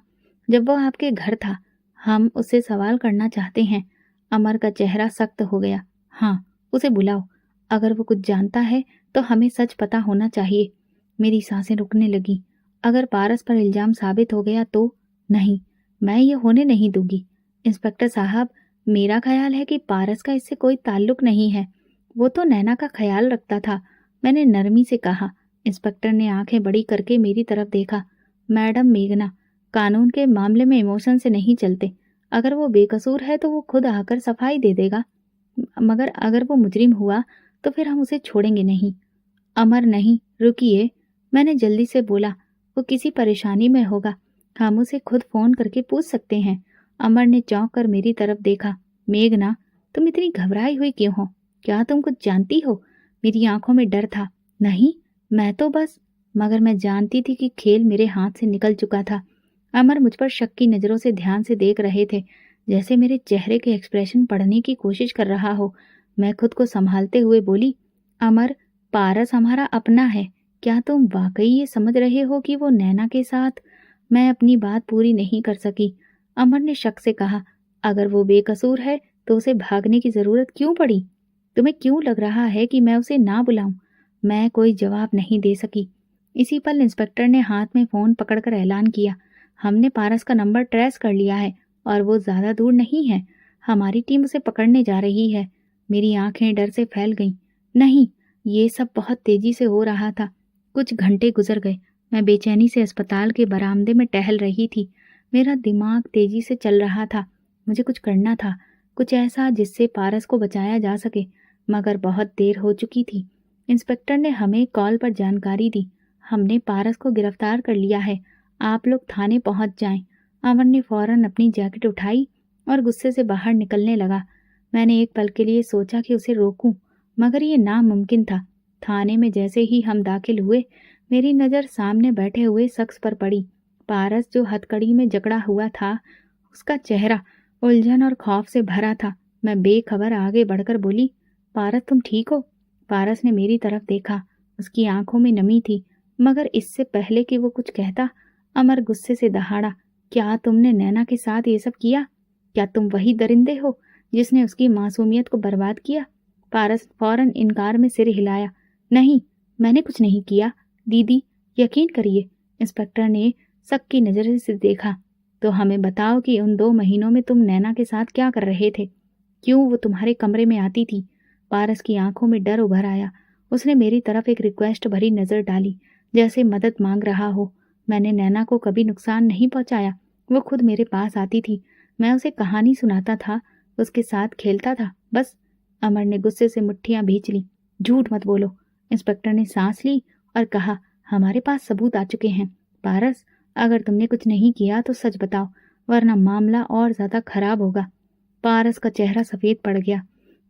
जब वो आपके घर था। हम उससे सवाल करना चाहते हैं। अमर का चेहरा सख्त हो गया। हाँ, उसे बुलाओ। अगर वो कुछ जानता है तो हमें सच पता होना चाहिए। मेरी सांसें रुकने लगी। अगर पारस पर इल्जाम साबित हो गया तो? नहीं, मैं ये होने नहीं दूंगी। इंस्पेक्टर साहब, मेरा ख्याल है कि पारस का इससे कोई ताल्लुक नहीं है। वो तो नैना का ख्याल रखता था, मैंने नरमी से कहा। इंस्पेक्टर ने आंखें बड़ी करके मेरी तरफ देखा। मैडम मेघना, कानून के मामले में इमोशन से नहीं चलते। अगर वो बेकसूर है तो वो खुद आकर सफाई दे देगा, मगर अगर वो मुजरिम हुआ तो फिर हम उसे छोड़ेंगे नहीं। अमर नहीं, रुकिए, मैंने जल्दी से बोला। वो किसी परेशानी में होगा, हम उसे खुद फोन करके पूछ सकते हैं। अमर ने चौंक कर मेरी तरफ देखा। मेघना, तुम इतनी घबराई हुई क्यों हो? क्या तुम कुछ जानती हो? मेरी आंखों में डर था। नहीं, मैं तो बस। मगर मैं जानती थी कि खेल मेरे हाथ से निकल चुका था। अमर मुझ पर शक की नजरों से ध्यान से देख रहे थे, जैसे मेरे चेहरे के एक्सप्रेशन पढ़ने की कोशिश कर रहा हो। मैं खुद को संभालते हुए बोली, अमर, पारस हमारा अपना है। क्या तुम वाकई ये समझ रहे हो कि वो नैना के साथ? मैं अपनी बात पूरी नहीं कर सकी। अमर ने शक से कहा, अगर वो बेकसूर है तो उसे भागने की जरूरत क्यों पड़ी? तुम्हें क्यों लग रहा है कि मैं उसे ना बुलाऊं? मैं कोई जवाब नहीं दे सकी। इसी पल इंस्पेक्टर ने हाथ में फोन पकड़कर ऐलान किया, हमने पारस का नंबर ट्रेस कर लिया है और वो ज्यादा दूर नहीं है। हमारी टीम उसे पकड़ने जा रही है। मेरी आंखें डर से फैल गईं। नहीं, ये सब बहुत तेजी से हो रहा था। कुछ घंटे गुजर गए। मैं बेचैनी से अस्पताल के बरामदे में टहल रही थी। मेरा दिमाग तेजी से चल रहा था। मुझे कुछ करना था, कुछ ऐसा जिससे पारस को बचाया जा सके, मगर बहुत देर हो चुकी थी। इंस्पेक्टर ने हमें कॉल पर जानकारी दी, हमने पारस को गिरफ्तार कर लिया है, आप लोग थाने पहुंच जाएं। अमर ने फौरन अपनी जैकेट उठाई और गुस्से से बाहर निकलने लगा। मैंने एक पल के लिए सोचा कि उसे रोकूं, मगर ये नामुमकिन था। थाने में जैसे ही हम दाखिल हुए, मेरी नज़र सामने बैठे हुए शख्स पर पड़ी। पारस जो हथकड़ी में जकड़ा हुआ था, उसका चेहरा उलझन और खौफ से भरा था। मैं बेखबर आगे बढ़कर बोली, पारस तुम ठीक हो? पारस ने मेरी तरफ देखा। उसकी आंखों में नमी थी, मगर इससे पहले कि वो कुछ कहता, अमर गुस्से से दहाड़ा, क्या तुमने नैना के साथ ये सब किया? क्या तुम वही दरिंदे हो जिसने उसकी मासूमियत को बर्बाद किया? पारस फौरन इनकार में सिर हिलाया। नहीं, मैंने कुछ नहीं किया। दीदी, यकीन करिए। इंस्पेक्टर ने शक की नजर से देखा। तो हमें बताओ कि उन 2 महीनों में तुम नैना के साथ क्या कर रहे थे? क्यों वो तुम्हारे कमरे में आती थी? पारस की आंखों में डर उभर आया। उसने मेरी तरफ एक रिक्वेस्ट भरी नजर डाली, जैसे मदद मांग रहा हो। मैंने नैना को कभी नुकसान नहीं पहुंचाया। वो खुद मेरे पास आती थी, मैं उसे कहानी सुनाता था, उसके साथ खेलता था, बस। अमर ने गुस्से से मुट्ठियां भींच ली। झूठ मत बोलो। इंस्पेक्टर ने सांस ली और कहा, हमारे पास सबूत आ चुके हैं। पारस, अगर तुमने कुछ नहीं किया तो सच बताओ, वरना मामला और ज्यादा खराब होगा। पारस का चेहरा सफेद पड़ गया,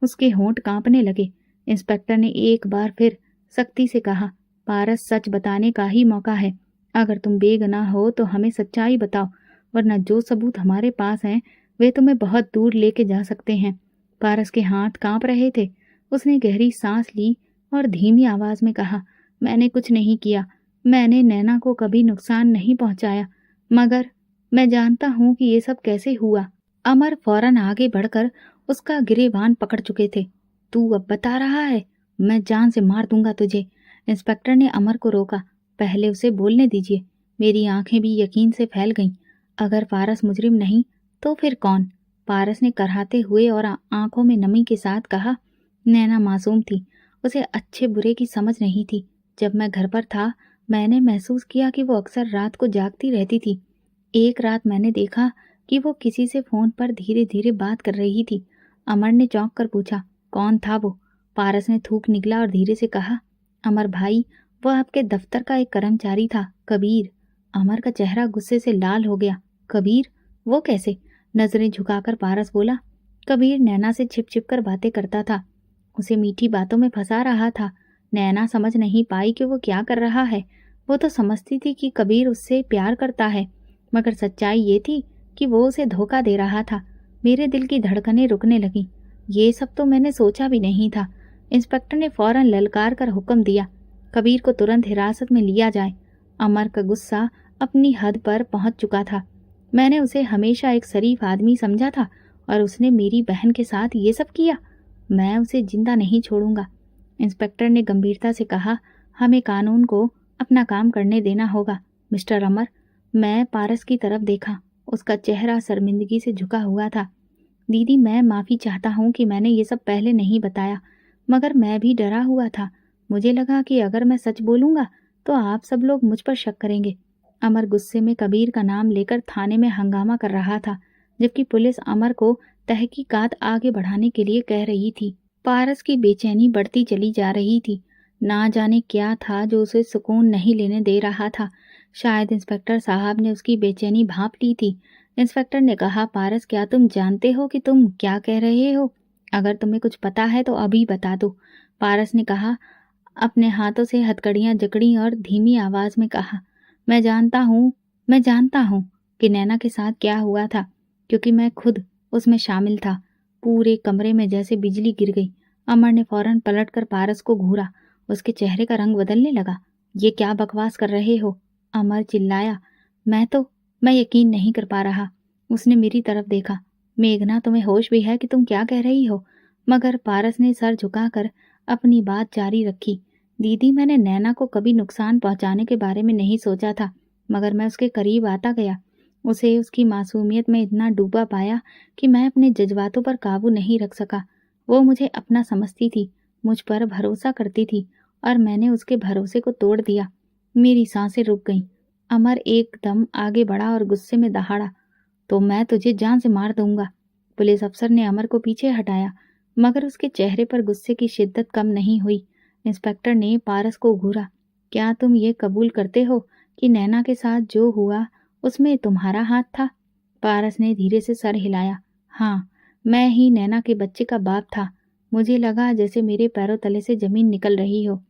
उसके होंठ कांपने लगे। इंस्पेक्टर ने एक बार फिर सख्ती से कहा, पारस, सच बताने का ही मौका है। अगर तुम बेगुनाह हो तो हमें सच्चाई बताओ, वरना जो सबूत हमारे पास हैं वे तुम्हें बहुत दूर लेके जा सकते हैं। पारस के हाथ कांप रहे थे। उसने गहरी सांस ली और धीमी आवाज में कहा, मैंने कुछ नहीं किया। मैंने नैना को कभी नुकसान नहीं पहुंचाया, मगर मैं जानता हूं कि ये सब कैसे हुआ। अमर फौरन आगे बढ़कर उसका गिरेबान पकड़ चुके थे। तू अब बता रहा है? मैं जान से मार दूंगा तुझे। इंस्पेक्टर ने अमर को रोका। पहले उसे बोलने दीजिए। मेरी आंखें भी यकीन से फैल गईं। अगर पारस मुजरिम नहीं तो फिर कौन? पारस ने कराहते हुए और आंखों में नमी के साथ कहा, नैना मासूम थी, उसे अच्छे बुरे की समझ नहीं थी। जब मैं घर पर था, मैंने महसूस किया कि वो अक्सर रात को जागती रहती थी। एक रात मैंने देखा कि वो किसी से फोन पर धीरे धीरे बात कर रही थी। अमर ने चौंक कर पूछा, कौन था वो? पारस ने थूक निकला और धीरे से कहा, अमर भाई, वो आपके दफ्तर का एक कर्मचारी था, कबीर। अमर का चेहरा गुस्से से लाल हो गया। कबीर? वो कैसे? नजरें झुकाकर पारस बोला, कबीर नैना से छिप छिप कर बातें करता था, उसे मीठी बातों में फंसा रहा था। नैना समझ नहीं पाई कि वो क्या कर रहा है। वो तो समझती थी कि कबीर उससे प्यार करता है, मगर सच्चाई ये थी कि वो उसे धोखा दे रहा था। मेरे दिल की धड़कनें रुकने लगीं। ये सब तो मैंने सोचा भी नहीं था। इंस्पेक्टर ने फौरन ललकार कर हुक्म दिया, कबीर को तुरंत हिरासत में लिया जाए। अमर का गुस्सा अपनी हद पर पहुंच चुका था। मैंने उसे हमेशा एक शरीफ आदमी समझा था और उसने मेरी बहन के साथ ये सब किया। मैं उसे जिंदा नहीं छोड़ूंगा। इंस्पेक्टर ने गंभीरता से कहा, हमें कानून को अपना काम करने देना होगा। मिस्टर अमर। मैं पारस की तरफ देखा। उसका चेहरा शर्मिंदगी से झुका हुआ था। दीदी, मैं माफी चाहता हूँ कि मैंने ये सब पहले नहीं बताया, मगर मैं भी डरा हुआ था। मुझे लगा कि अगर मैं सच बोलूंगा तो आप सब लोग मुझ पर शक करेंगे। अमर गुस्से में कबीर का नाम लेकर थाने में हंगामा कर रहा था, जबकि पुलिस अमर को तहकीकात आगे बढ़ाने के लिए कह रही थी। पारस की बेचैनी बढ़ती चली जा रही थी। ना जाने क्या था जो उसे सुकून नहीं लेने दे रहा था। शायद इंस्पेक्टर साहब ने उसकी बेचैनी भांप ली थी। इंस्पेक्टर ने कहा, पारस, क्या तुम जानते हो कि तुम क्या कह रहे हो? अगर तुम्हें कुछ पता है तो अभी बता दो। पारस ने कहा, अपने हाथों से हथकड़ियां जकड़ी और धीमी आवाज में कहा, मैं जानता हूँ कि नैना के साथ क्या हुआ था, क्योंकि मैं खुद उसमें शामिल था। पूरे कमरे में जैसे बिजली गिर गई। अमर ने फौरन पलटकर पारस को घूरा। उसके चेहरे का रंग बदलने लगा। ये क्या बकवास कर रहे हो? अमर चिल्लाया। मैं यकीन नहीं कर पा रहा। उसने मेरी तरफ देखा। मेघना, तुम्हें होश भी है कि तुम क्या कह रही हो? मगर पारस ने सर झुकाकर अपनी बात जारी रखी। दीदी, मैंने नैना को कभी नुकसान पहुंचाने के बारे में नहीं सोचा था, मगर मैं उसके करीब आता गया। उसे उसकी मासूमियत में इतना डूबा पाया कि मैं अपने जज्बातों पर काबू नहीं रख सका। वो मुझे अपना समझती थी, मुझ पर भरोसा करती थी, और मैंने उसके भरोसे को तोड़ दिया। मेरी सांसें रुक गईं। अमर एकदम आगे बढ़ा और गुस्से में दहाड़ा, तो मैं तुझे जान से मार दूंगा। पुलिस अफसर ने अमर को पीछे हटाया, मगर उसके चेहरे पर गुस्से की शिद्दत कम नहीं हुई। इंस्पेक्टर ने पारस को घूरा। क्या तुम ये कबूल करते हो कि नैना के साथ जो हुआ उसमें तुम्हारा हाथ था? पारस ने धीरे से सर हिलाया। हाँ, मैं ही नैना के बच्चे का बाप था। मुझे लगा जैसे मेरे पैरों तले से जमीन निकल रही हो।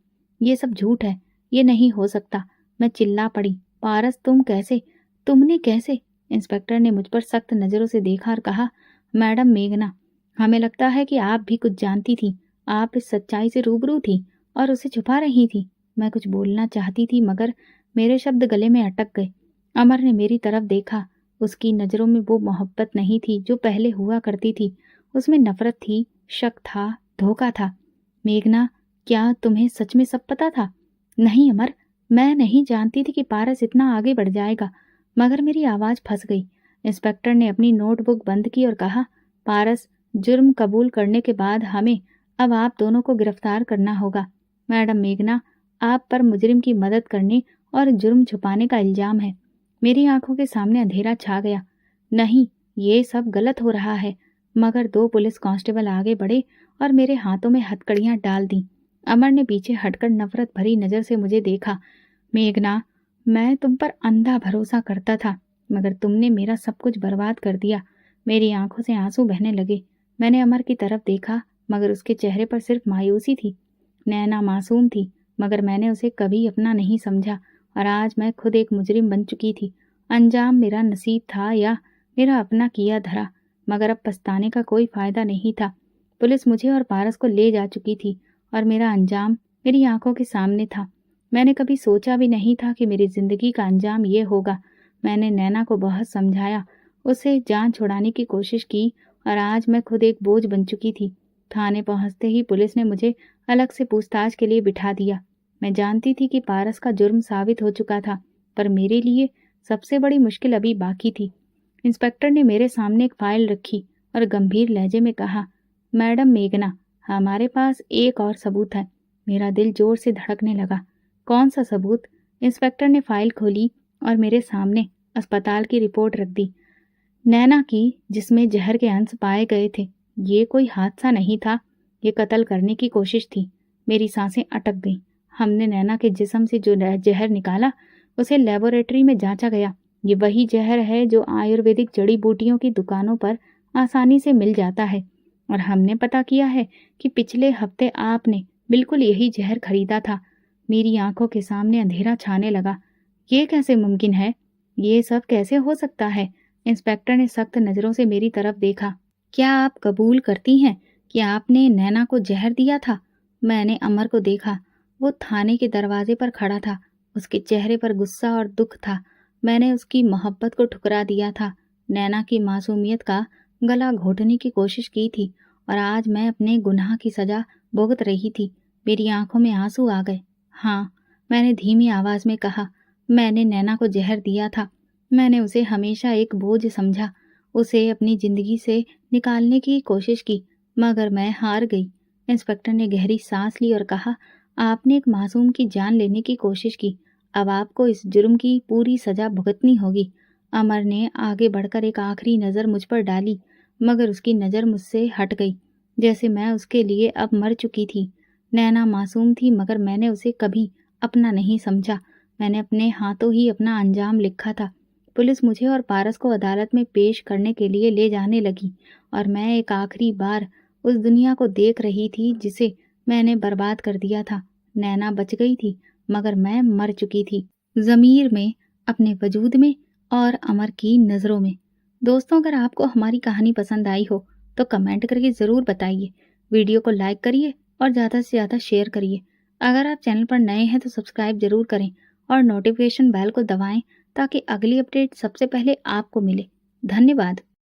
ये सब झूठ है, ये नहीं हो सकता। मैं चिल्ला पड़ी। पारस, तुमने कैसे? इंस्पेक्टर ने मुझ पर सख्त नजरों से देखा और कहा, मैडम मेघना, हमें लगता है कि आप भी कुछ जानती थी। आप इस सच्चाई से रूबरू थी और उसे छुपा रही थी। मैं कुछ बोलना चाहती थी, मगर मेरे शब्द गले में अटक गए। अमर ने मेरी तरफ देखा। उसकी नजरों में वो मोहब्बत नहीं थी जो पहले हुआ करती थी। उसमें नफरत थी, शक था, धोखा था। मेघना, क्या तुम्हें सच में सब पता था? नहीं अमर, मैं नहीं जानती थी कि पारस इतना आगे बढ़ जाएगा, मगर मेरी आवाज फंस गई। इंस्पेक्टर ने अपनी नोटबुक बंद की और कहा, पारस, जुर्म कबूल करने के बाद हमें अब आप दोनों को गिरफ्तार करना होगा। मैडम मेघना, आप पर मुजरिम की मदद करने और जुर्म छुपाने का इल्जाम है। मेरी आंखों के सामने अंधेरा छा गया। नहीं, ये सब गलत हो रहा है। मगर दो पुलिस कांस्टेबल आगे बढ़े और मेरे हाथों में हथकड़ियां डाल दी। अमर ने पीछे हटकर नफरत भरी नजर से मुझे देखा। मेघना, मैं तुम पर अंधा भरोसा करता था, मगर तुमने मेरा सब कुछ बर्बाद कर दिया। मेरी आंखों से आंसू बहने लगे। मैंने अमर की तरफ देखा, मगर उसके चेहरे पर सिर्फ मायूसी थी। नैना मासूम थी, मगर मैंने उसे कभी अपना नहीं समझा, और आज मैं खुद एक मुजरिम बन चुकी थी। अंजाम मेरा नसीब था या मेरा अपना किया धरा, मगर अब पछताने का कोई फायदा नहीं था। पुलिस मुझे और पारस को ले जा चुकी थी और मेरा अंजाम मेरी आंखों के सामने था। मैंने कभी सोचा भी नहीं था कि मेरी जिंदगी का अंजाम ये होगा। मैंने नैना को बहुत समझाया, उसे जान छुड़ाने की कोशिश की, और आज मैं खुद एक बोझ बन चुकी थी। थाने पहुंचते ही पुलिस ने मुझे अलग से पूछताछ के लिए बिठा दिया। मैं जानती थी कि पारस का जुर्म साबित हो चुका था, पर मेरे लिए सबसे बड़ी मुश्किल अभी बाकी थी। इंस्पेक्टर ने मेरे सामने एक फाइल रखी और गंभीर लहजे में कहा, मैडम मेघना, हमारे पास एक और सबूत है। मेरा दिल जोर से धड़कने लगा। कौन सा सबूत? इंस्पेक्टर ने फाइल खोली और मेरे सामने अस्पताल की रिपोर्ट रख दी। नैना की, जिसमें जहर के अंश पाए गए थे। ये कोई हादसा नहीं था, ये कत्ल करने की कोशिश थी। मेरी सांसें अटक गईं। हमने नैना के जिस्म से जो जहर निकाला उसे लेबोरेटरी में जांचा गया। ये वही जहर है जो आयुर्वेदिक जड़ी बूटियों की दुकानों पर आसानी से मिल जाता है। और हमने पता किया है कि पिछले हफ्ते आपने बिल्कुल यही जहर खरीदा था। मेरी आंखों के सामने अंधेरा छाने लगा। ये कैसे मुमकिन है? ये सब कैसे हो सकता है? इंस्पेक्टर ने सख्त नजरों से मेरी तरफ देखा। क्या आप कबूल करती हैं कि आपने नैना को जहर दिया था? मैंने अमर को देखा। वो थाने के दरवाजे पर खड़ा था। उसके चेहरे पर गुस्सा और दुख था। मैंने उसकी मोहब्बत को ठुकरा दिया था, नैना की मासूमियत का गला घोटने की कोशिश की थी, और आज मैं अपने गुनाह की सजा भुगत रही थी। मेरी आंखों में आंसू आ गए। हाँ, मैंने धीमी आवाज में कहा, मैंने नैना को जहर दिया था। मैंने उसे हमेशा एक बोझ समझा, उसे अपनी जिंदगी से निकालने की कोशिश की, मगर मैं हार गई। इंस्पेक्टर ने गहरी सांस ली और कहा, आपने एक मासूम की जान लेने की कोशिश की, अब आपको इस जुर्म की पूरी सजा भुगतनी होगी। अमर ने आगे बढ़कर एक आखिरी नज़र मुझ पर डाली, मगर उसकी नज़र मुझसे हट गई, जैसे मैं उसके लिए अब मर चुकी थी। नैना मासूम थी, मगर मैंने उसे कभी अपना नहीं समझा। मैंने अपने हाथों ही अपना अंजाम लिखा था। पुलिस मुझे और पारस को अदालत में पेश करने के लिए ले जाने लगी, और मैं एक आखिरी बार उस दुनिया को देख रही थी जिसे मैंने बर्बाद कर दिया था। नैना बच गई थी, मगर मैं मर चुकी थी, ज़मीर में, अपने वजूद में और अमर की नज़रों में। दोस्तों, अगर आपको हमारी कहानी पसंद आई हो तो कमेंट करके ज़रूर बताइए। वीडियो को लाइक करिए और ज़्यादा से ज़्यादा शेयर करिए। अगर आप चैनल पर नए हैं तो सब्सक्राइब ज़रूर करें और नोटिफिकेशन बेल को दबाएं ताकि अगली अपडेट सबसे पहले आपको मिले। धन्यवाद।